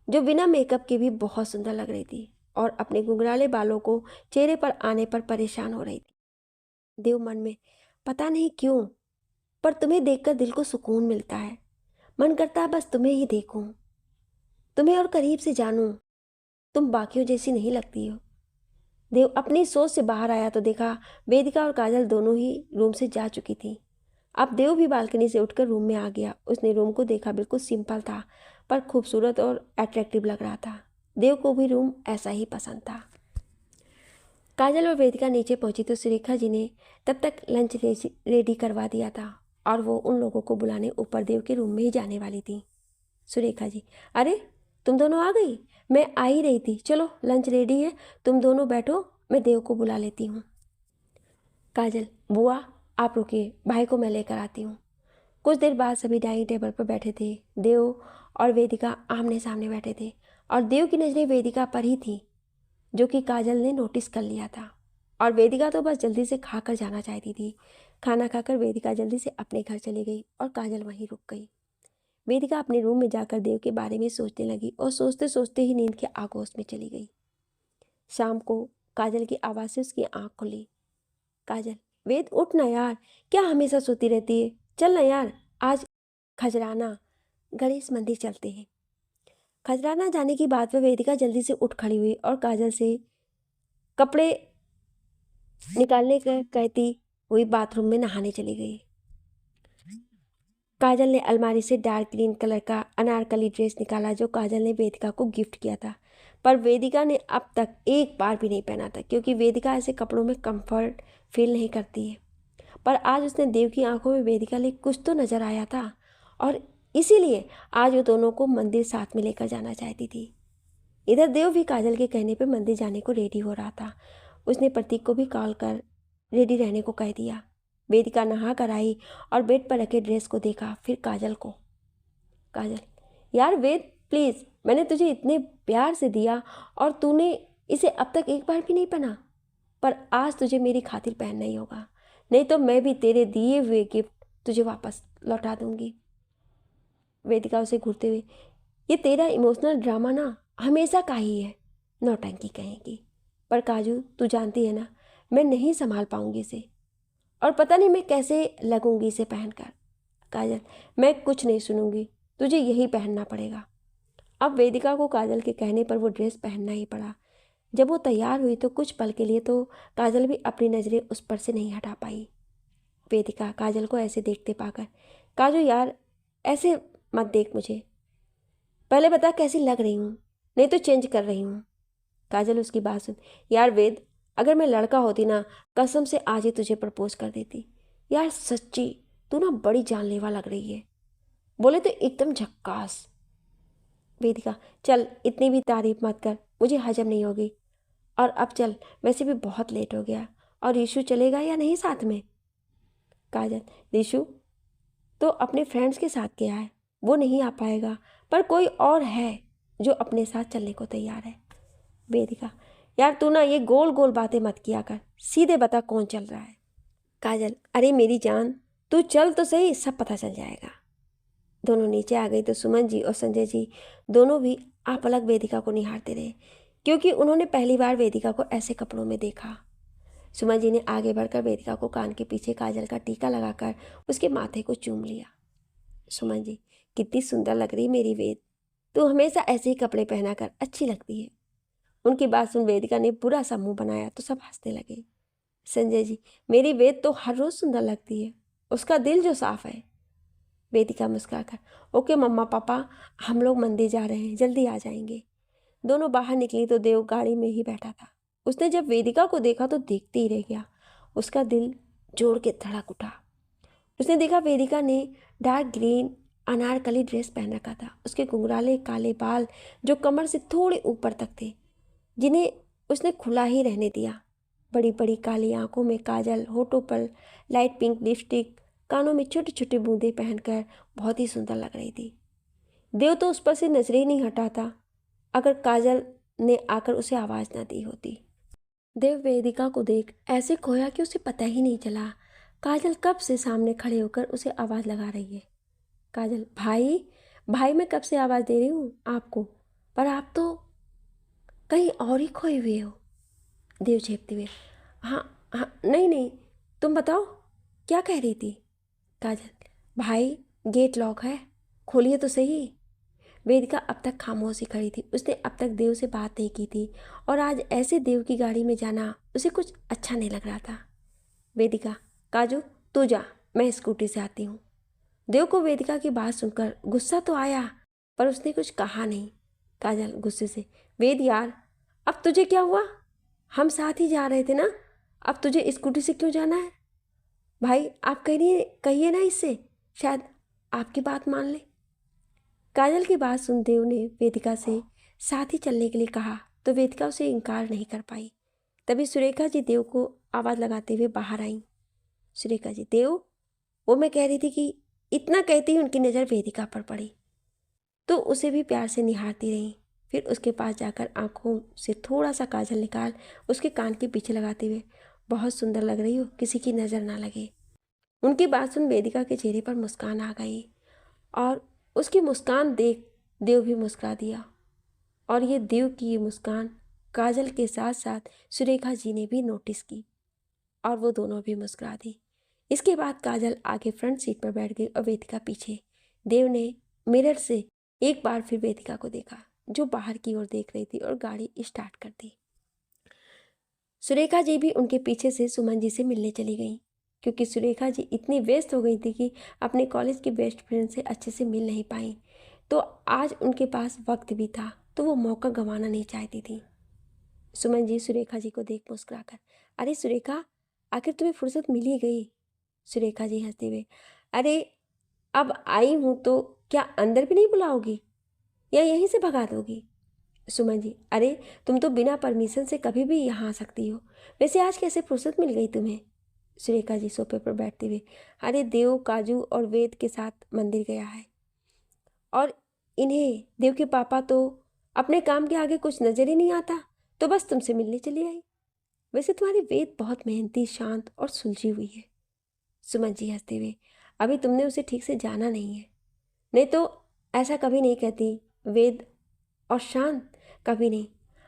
जो बिना मेकअप के भी बहुत सुंदर लग रही थी और अपने घुंघराले बालों को चेहरे पर आने पर परेशान हो रही थी। देव मन में, पता नहीं क्यों, पर तुम्हें देखकर दिल को सुकून मिलता है। मन करता है बस तुम्हें ही देखूं, तुम्हें और करीब से जानूं। तुम बाकियों जैसी नहीं लगती हो। देव अपनी सोच से बाहर आया तो देखा वेदिका और काजल दोनों ही रूम से जा चुकी थी। अब देव भी बालकनी से उठकर रूम में आ गया। उसने रूम को देखा, बिल्कुल सिंपल था पर खूबसूरत और अट्रैक्टिव लग रहा था। देव को भी रूम ऐसा ही पसंद था। काजल और वेदिका नीचे पहुंची तो सुरेखा जी ने तब तक लंच रेडी करवा दिया था और वो उन लोगों को बुलाने ऊपर देव के रूम में ही जाने वाली थी। सुरेखा जी, अरे तुम दोनों आ गई? मैं आ ही रही थी, चलो लंच रेडी है, तुम दोनों बैठो, मैं देव को बुला लेती हूँ। काजल, बुआ आप रुकिए, भाई को मैं लेकर आती हूँ। कुछ देर बाद सभी डाइनिंग टेबल पर बैठे थे। देव और वेदिका आमने सामने बैठे थे और देव की नज़रें वेदिका पर ही थी, जो कि काजल ने नोटिस कर लिया था। और वेदिका तो बस जल्दी से खाकर जाना चाहती थी। खाना खाकर वेदिका जल्दी से अपने घर चली गई और काजल वहीं रुक गई। वेदिका अपने रूम में जाकर देव के बारे में सोचने लगी और सोचते सोचते ही नींद के आगोश में चली गई। शाम को काजल की आवाज़ से उसकी आंख खुली। काजल, वेद उठ ना यार, क्या हमेशा सोती रहती है? चल ना यार, आज खजराना गणेश मंदिर चलते हैं। खजराना जाने की बात पर वेदिका जल्दी से उठ खड़ी हुई और काजल से कपड़े निकालने का कहती हुई बाथरूम में नहाने चली गई। काजल ने अलमारी से डार्क ग्रीन कलर का अनारकली ड्रेस निकाला, जो काजल ने वेदिका को गिफ्ट किया था, पर वेदिका ने अब तक एक बार भी नहीं पहना था, क्योंकि वेदिका ऐसे कपड़ों में कंफर्ट फील नहीं करती है। पर आज उसने देव की आंखों में वेदिका लिए कुछ तो नजर आया था और इसीलिए आज वो दोनों को मंदिर साथ में लेकर जाना चाहती थी। इधर देव भी काजल के कहने पर मंदिर जाने को रेडी हो रहा था। उसने प्रतीक को भी कॉल कर रेडी रहने को कह दिया। वेदिका नहा कर आई और बेड पर रखे ड्रेस को देखा, फिर काजल को। काजल, यार वेद प्लीज़, मैंने तुझे इतने प्यार से दिया और तूने इसे अब तक एक बार भी नहीं पहना, पर आज तुझे मेरी खातिर पहनना ही होगा, नहीं तो मैं भी तेरे दिए हुए गिफ्ट तुझे वापस लौटा दूंगी। वेदिका उसे घूरते हुए, ये तेरा इमोशनल ड्रामा ना हमेशा का ही है, नौटंकी कहेंगी। पर काजू तू जानती है ना, मैं नहीं संभाल पाऊंगी इसे, और पता नहीं मैं कैसे लगूंगी इसे पहनकर। काजल, मैं कुछ नहीं सुनूंगी, तुझे यही पहनना पड़ेगा। अब वेदिका को काजल के कहने पर वो ड्रेस पहनना ही पड़ा। जब वो तैयार हुई तो कुछ पल के लिए तो काजल भी अपनी नज़रें उस पर से नहीं हटा पाई। वेदिका काजल को ऐसे देखते पाकर, काजू यार ऐसे मत देख मुझे, पहले बता कैसी लग रही हूँ, नहीं तो चेंज कर रही हूँ। काजल उसकी बात सुन, यार वेद, अगर मैं लड़का होती ना, कसम से आज ही तुझे प्रपोज कर देती। यार सच्ची तू ना बड़ी जानलेवा लग रही है, बोले तो एकदम झक्कास। वेदिका, चल इतनी भी तारीफ मत कर, मुझे हजम नहीं होगी। और अब चल, वैसे भी बहुत लेट हो गया, और ऋषु चलेगा या नहीं साथ में। काजल, ऋषु तो अपने फ्रेंड्स के साथ गया है, वो नहीं आ पाएगा, पर कोई और है जो अपने साथ चलने को तैयार है। वेदिका, यार तू ना ये गोल गोल बातें मत किया कर, सीधे बता कौन चल रहा है। काजल, अरे मेरी जान, तू चल तो सही, सब पता चल जाएगा। दोनों नीचे आ गई तो सुमन जी और संजय जी दोनों भी आप अलग वेदिका को निहारते रहे, क्योंकि उन्होंने पहली बार वेदिका को ऐसे कपड़ों में देखा। सुमन जी ने आगे बढ़कर वेदिका को कान के पीछे काजल का टीका लगाकर उसके माथे को चूम लिया। सुमन जी, कितनी सुंदर लग रही मेरी वेद, तू हमेशा ऐसे ही कपड़े पहना कर अच्छी लगती है। उनकी बात सुन वेदिका ने बुरा सा मुंह बनाया तो सब हंसने लगे। संजय जी, मेरी वेद तो हर रोज सुंदर लगती है, उसका दिल जो साफ है। वेदिका मुस्कुराकर, ओके मम्मा पापा, हम लोग मंदिर जा रहे हैं, जल्दी आ जाएंगे। दोनों बाहर निकली तो देव गाड़ी में ही बैठा था। उसने जब वेदिका को देखा तो देखते ही रह गया, उसका दिल जोर के धड़क उठा। उसने देखा वेदिका ने डार्क ग्रीन अनारकली ड्रेस पहन रखा था। उसके घुंघराले काले बाल जो कमर से थोड़े ऊपर तक थे, जिन्हें उसने खुला ही रहने दिया। बड़ी बड़ी काली आंखों में काजल, होठों पर लाइट पिंक लिपस्टिक, कानों में छोटे छोटे बूंदे पहनकर बहुत ही सुंदर लग रही थी। देव तो उस पर से नजरें ही नहीं हटाता, अगर काजल ने आकर उसे आवाज ना दी होती। देव वेदिका को देख ऐसे खोया कि उसे पता ही नहीं चला काजल कब से सामने खड़े होकर उसे आवाज लगा रही है। काजल, भाई भाई, मैं कब से आवाज दे रही हूँ आपको, पर आप तो कहीं और ही खोए हुए हो। देव झेपते हुए, हाँ हाँ, नहीं नहीं, तुम बताओ क्या कह रही थी। काजल, भाई गेट लॉक है, खोलिए तो सही। वेदिका अब तक खामोश ही खड़ी थी। उसने अब तक देव से बात नहीं की थी, और आज ऐसे देव की गाड़ी में जाना उसे कुछ अच्छा नहीं लग रहा था। वेदिका, काजू तू जा, मैं स्कूटी से आती हूँ। देव को वेदिका की बात सुनकर गुस्सा तो आया, पर उसने कुछ कहा नहीं। काजल गुस्से से, वेद यार, अब तुझे क्या हुआ, हम साथ ही जा रहे थे ना, अब तुझे स्कूटी से क्यों जाना है। भाई आप कहिए ना इससे, शायद आपकी बात मान ले। काजल की बात सुन देव ने वेदिका से साथ ही चलने के लिए कहा तो वेदिका उसे इनकार नहीं कर पाई। तभी सुरेखा जी देव को आवाज़ लगाते हुए बाहर आई। सुरेखा जी, देव, वो मैं कह रही थी कि, इतना कहती ही उनकी नज़र वेदिका पर पड़ी तो उसे भी प्यार से निहारती रही। फिर उसके पास जाकर आंखों से थोड़ा सा काजल निकाल उसके कान के पीछे लगाते हुए, बहुत सुंदर लग रही हो, किसी की नज़र ना लगे। उनकी बात सुन वेदिका के चेहरे पर मुस्कान आ गई, और उसकी मुस्कान देख देव भी मुस्कुरा दिया। और ये देव की ये मुस्कान काजल के साथ साथ सुरेखा जी ने भी नोटिस की, और वो दोनों भी मुस्कुरा दी। इसके बाद काजल आगे फ्रंट सीट पर बैठ गई और वेदिका पीछे। देव ने मिरर से एक बार फिर वेदिका को देखा, जो बाहर की ओर देख रही थी, और गाड़ी स्टार्ट कर दी। सुरेखा जी भी उनके पीछे से सुमन जी से मिलने चली गई, क्योंकि सुरेखा जी इतनी व्यस्त हो गई थी कि अपने कॉलेज की बेस्ट फ्रेंड से अच्छे से मिल नहीं पाई। तो आज उनके पास वक्त भी था, तो वो मौका गंवाना नहीं चाहती थी। सुमन जी सुरेखा जी को देख मुस्कुराकर, अरे सुरेखा, आखिर तुम्हें फुर्सत मिल ही गई। सुरेखा जी हंसते हुए, अरे अब आई हूँ तो क्या अंदर भी नहीं बुलाओगी, या यहीं से भगा दोगी। सुमन जी, अरे तुम तो बिना परमिशन से कभी भी यहाँ आ सकती हो, वैसे आज कैसे फुर्सत मिल गई तुम्हें। सुरेखा जी सोफे पर बैठते हुए, अरे देव काजू और वेद के साथ मंदिर गया है, और इन्हें देव के पापा तो अपने काम के आगे कुछ नजर ही नहीं आता, तो बस तुमसे मिलने चली आई। वैसे तुम्हारी वेद बहुत मेहनती, शांत और सुलझी हुई है। सुमन जी हंसते हुए, अभी तुमने उसे ठीक से जाना नहीं है, नहीं तो ऐसा कभी नहीं कहती। वेद और शांत कभी नहीं।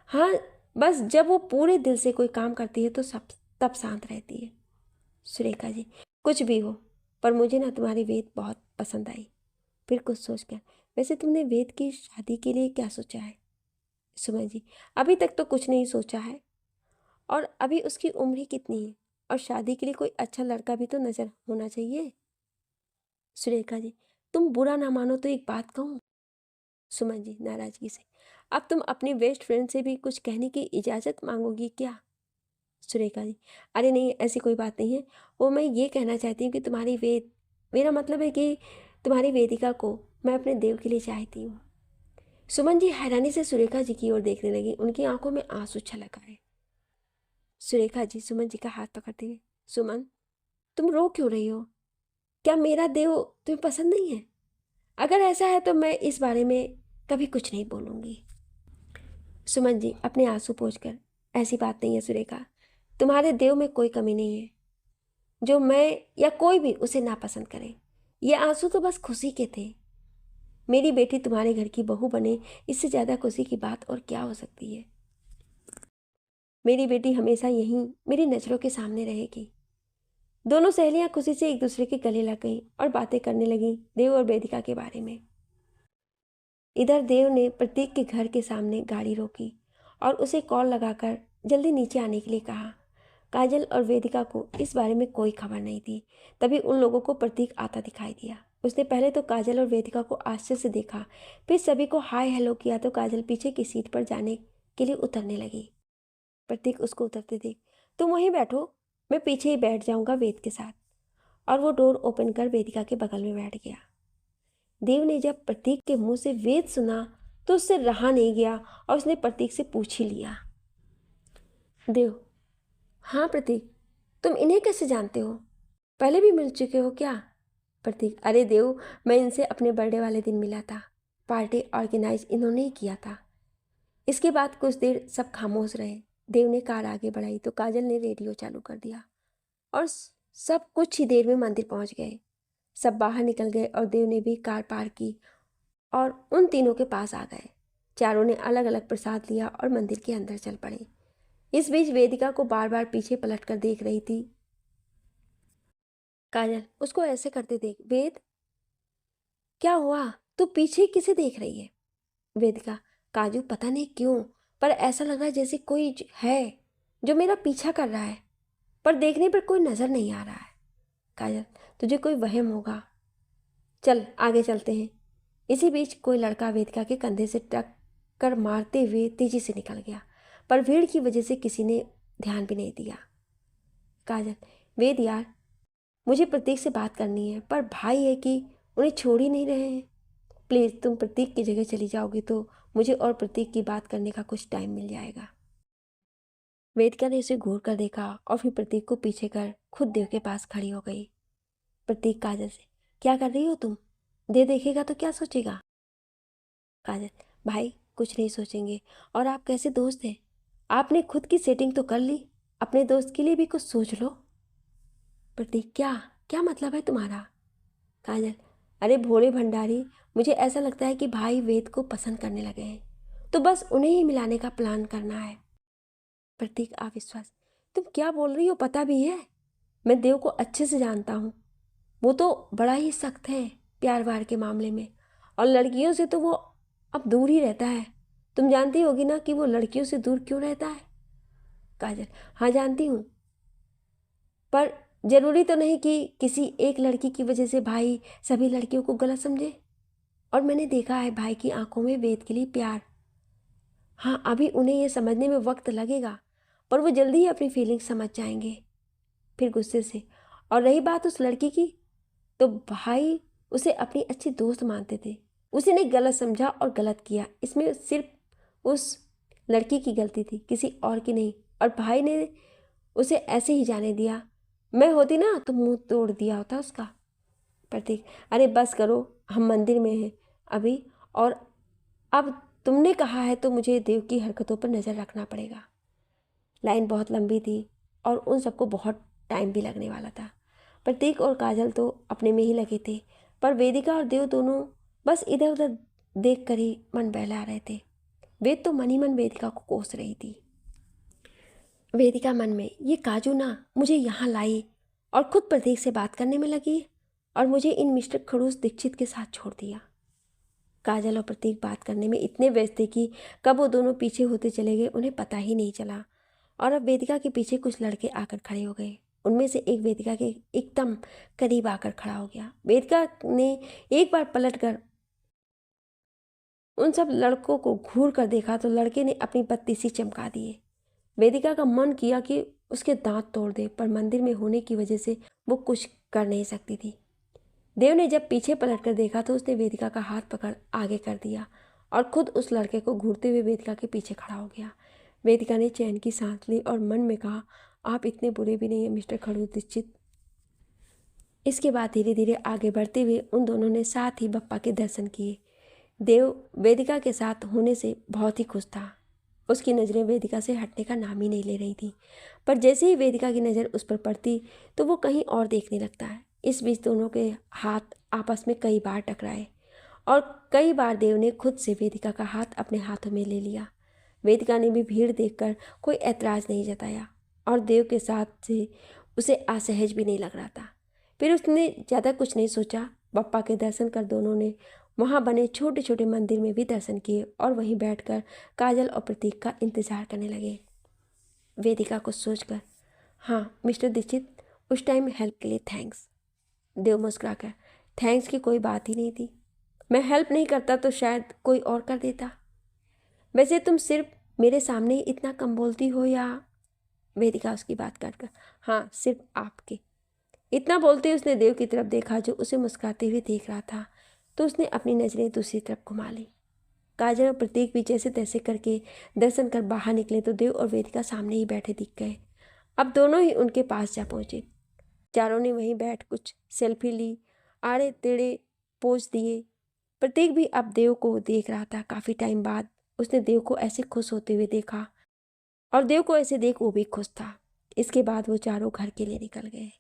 हाँ, बस जब वो पूरे दिल से कोई काम करती है तो सब तब शांत रहती है। सुरेखा जी, कुछ भी हो, पर मुझे ना तुम्हारी वेद बहुत पसंद आई। फिर कुछ सोच कर, वैसे तुमने वेद की शादी के लिए क्या सोचा है? सुमन जी, अभी तक तो कुछ नहीं सोचा है, और अभी उसकी उम्र ही कितनी है, और शादी के लिए कोई अच्छा लड़का भी तो नजर होना चाहिए। सुरेखा जी, तुम बुरा ना मानो तो एक बात कहूँ। सुमन जी नाराजगी से, अब तुम अपनी बेस्ट फ्रेंड से भी कुछ कहने की इजाज़त मांगोगी क्या? सुरेखा जी, अरे नहीं, ऐसी कोई बात नहीं है। वो मैं ये कहना चाहती हूँ कि तुम्हारी वेद, मेरा मतलब है कि तुम्हारी वेदिका को मैं अपने देव के लिए चाहती हूँ। सुमन जी हैरानी से सुरेखा जी की ओर देखने लगी, उनकी आंखों में आंसू छलक आए। सुरेखा जी सुमन जी का हाथ पकड़ते हुए, सुमन, तुम रो क्यों रही हो? क्या मेरा देव तुम्हें पसंद नहीं है? अगर ऐसा है तो मैं इस बारे में कभी कुछ नहीं बोलूँगी। सुमन जी अपने आंसू पोंछकर, ऐसी बात नहीं है सुरेखा, तुम्हारे देव में कोई कमी नहीं है जो मैं या कोई भी उसे नापसंद करे। ये आंसू तो बस खुशी के थे। मेरी बेटी तुम्हारे घर की बहू बने, इससे ज़्यादा खुशी की बात और क्या हो सकती है? मेरी बेटी हमेशा यहीं मेरी नज़रों के सामने रहेगी। दोनों सहेलियां खुशी से एक दूसरे के गले लग गईं और बातें करने लगीं देव और वेदिका के बारे में। इधर देव ने प्रतीक के घर के सामने गाड़ी रोकी और उसे कॉल लगाकर जल्दी नीचे आने के लिए कहा। काजल और वेदिका को इस बारे में कोई खबर नहीं थी। तभी उन लोगों को प्रतीक आता दिखाई दिया। उसने पहले तो काजल और वेदिका को आश्चर्य से देखा, फिर सभी को हाय हेलो किया तो काजल पीछे की सीट पर जाने के लिए उतरने लगी। प्रतीक उसको उतरते देख, तुम वहीं बैठो, मैं पीछे ही बैठ जाऊंगा वेद के साथ। और वो डोर ओपन कर वेदिका के बगल में बैठ गया। देव ने जब प्रतीक के मुंह से वेद सुना तो उससे रहा नहीं गया और उसने प्रतीक से पूछ ही लिया। देव, हाँ प्रतीक, तुम इन्हें कैसे जानते हो? पहले भी मिल चुके हो क्या? प्रतीक, अरे देव, मैं इनसे अपने बर्थडे वाले दिन मिला था। पार्टी ऑर्गेनाइज इन्होंने ही किया था। इसके बाद कुछ देर सब खामोश रहे। देव ने कार आगे बढ़ाई तो काजल ने रेडियो चालू कर दिया और सब कुछ ही देर में मंदिर पहुंच गए। सब बाहर निकल गए और देव ने भी कार पार्क की और उन तीनों के पास आ गए। चारों ने अलग अलग प्रसाद लिया और मंदिर के अंदर चल पड़े। इस बीच वेदिका को बार बार पीछे पलट कर देख रही थी काजल। उसको ऐसे करते देख, वेद, क्या हुआ? तू पीछे किसे देख रही है? वेदिका, काजू, पता नहीं क्यों, पर ऐसा लग रहा है जैसे कोई है जो मेरा पीछा कर रहा है, पर देखने पर कोई नजर नहीं आ रहा है। काजल, तुझे कोई वहम होगा, चल आगे चलते हैं। इसी बीच कोई लड़का वेदिका के कंधे से टक्कर मारते हुए तेजी से निकल गया, पर भीड़ की वजह से किसी ने ध्यान भी नहीं दिया। काजल, वेद यार, मुझे प्रतीक से बात करनी है, पर भाई है कि उन्हें छोड़ ही नहीं रहे हैं। प्लीज़ तुम प्रतीक की जगह चली जाओगी तो मुझे और प्रतीक की बात करने का कुछ टाइम मिल जाएगा। वेदिका ने उसे घूर कर देखा और फिर प्रतीक को पीछे कर खुद देव के पास खड़ी हो गई। प्रतीक काजल से, क्या कर रही हो तुम? दे देखेगा तो क्या सोचेगा? काजल, भाई कुछ नहीं सोचेंगे, और आप कैसे दोस्त हैं? आपने खुद की सेटिंग तो कर ली, अपने दोस्त के लिए भी कुछ सोच लो। प्रतीक, क्या क्या मतलब है तुम्हारा? काजल, अरे भोले भंडारी, मुझे ऐसा लगता है कि भाई वेद को पसंद करने लगे हैं, तो बस उन्हें ही मिलाने का प्लान करना है। प्रतीक अविश्वास, तुम क्या बोल रही हो? पता भी है, मैं देव को अच्छे से जानता हूँ। वो तो बड़ा ही सख्त है प्यार वार के मामले में, और लड़कियों से तो वो अब दूर ही रहता है। तुम जानती होगी ना कि वो लड़कियों से दूर क्यों रहता है? काजल, हाँ जानती हूँ, पर जरूरी तो नहीं कि किसी एक लड़की की वजह से भाई सभी लड़कियों को गलत समझे। और मैंने देखा है भाई की आंखों में वेद के लिए प्यार। हाँ, अभी उन्हें यह समझने में वक्त लगेगा, पर वो जल्दी ही अपनी फीलिंग्स समझ जाएंगे। फिर गुस्से से, और रही बात उस लड़की की, तो भाई उसे अपनी अच्छी दोस्त मानते थे। उसी ने गलत समझा और गलत किया, इसमें सिर्फ उस लड़की की गलती थी, किसी और की नहीं। और भाई ने उसे ऐसे ही जाने दिया। मैं होती ना तो मुंह तोड़ दिया होता उसका। प्रतीक, अरे बस करो, हम मंदिर में हैं अभी, और अब तुमने कहा है तो मुझे देव की हरकतों पर नज़र रखना पड़ेगा। लाइन बहुत लंबी थी और उन सबको बहुत टाइम भी लगने वाला था। प्रतीक और काजल तो अपने में ही लगे थे, पर वेदिका और देव दोनों बस इधर उधर देख कर ही मन बहला रहे थे। वेद तो मन ही मन वेदिका को कोस रही थी। वेदिका मन में, ये काजू ना मुझे यहाँ लाई और खुद प्रतीक से बात करने में लगी और मुझे इन मिस्टर खड़ूस दीक्षित के साथ छोड़ दिया। काजल और प्रतीक बात करने में इतने व्यस्त थे कि कब वो दोनों पीछे होते चले गए उन्हें पता ही नहीं चला। और अब वेदिका के पीछे कुछ लड़के आकर खड़े हो गए। उनमें से एक वेदिका के एकदम करीब आकर खड़ा हो गया। वेदिका ने एक बार पलटकर उन सब लड़कों को घूर कर देखा तो लड़के ने अपनी बत्ती सी चमका दिए। वेदिका का मन किया कि उसके दांत तोड़ दे, पर मंदिर में होने की वजह से वो कुछ कर नहीं सकती थी। देव ने जब पीछे पलटकर देखा तो उसने वेदिका का हाथ पकड़ आगे कर दिया और खुद उस लड़के को घूरते हुए वेदिका के पीछे खड़ा हो गया। वेदिका ने चैन की सांस ली और मन में कहा, आप इतने बुरे भी नहीं हैं मिस्टर खड़ूस दीक्षित। इसके बाद धीरे धीरे आगे बढ़ते हुए उन दोनों ने साथ ही बप्पा के दर्शन किए। देव वेदिका के साथ होने से बहुत ही खुश था। उसकी नज़रें वेदिका से हटने का नाम ही नहीं ले रही थी, पर जैसे ही वेदिका की नज़र उस पर पड़ती तो वो कहीं और देखने लगता है। इस बीच दोनों के हाथ आपस में कई बार टकराए और कई बार देव ने खुद से वेदिका का हाथ अपने हाथों में ले लिया। वेदिका ने भी भीड़ देखकर कोई ऐतराज़ नहीं जताया और देव के साथ से उसे असहज भी नहीं लग रहा था। फिर उसने ज़्यादा कुछ नहीं सोचा। बप्पा के दर्शन कर दोनों ने वहाँ बने छोटे छोटे मंदिर में भी दर्शन किए और वहीं बैठकर काजल और प्रतीक का इंतज़ार करने लगे। वेदिका को सोचकर, हाँ मिस्टर दीक्षित, उस टाइम हेल्प के लिए थैंक्स। देव मुस्कुराकर, थैंक्स की कोई बात ही नहीं थी। मैं हेल्प नहीं करता तो शायद कोई और कर देता। वैसे तुम सिर्फ मेरे सामने ही इतना कम बोलती हो या? वेदिका उसकी बात काटकर, हाँ सिर्फ आपके। इतना बोलते ही उसने देव की तरफ देखा जो उसे मुस्कुराते हुए देख रहा था, तो उसने अपनी नज़रें दूसरी तरफ घुमा ली। काजल और प्रतीक भी जैसे तैसे करके दर्शन कर बाहर निकले तो देव और वेदिका सामने ही बैठे दिख गए। अब दोनों ही उनके पास जा पहुँचे। चारों ने वहीं बैठ कुछ सेल्फी ली, आड़े टेढ़े पोज दिए। प्रतीक भी अब देव को देख रहा था। काफ़ी टाइम बाद उसने देव को ऐसे खुश होते हुए देखा और देव को ऐसे देख वो भी खुश था। इसके बाद वो चारों घर के लिए निकल गए।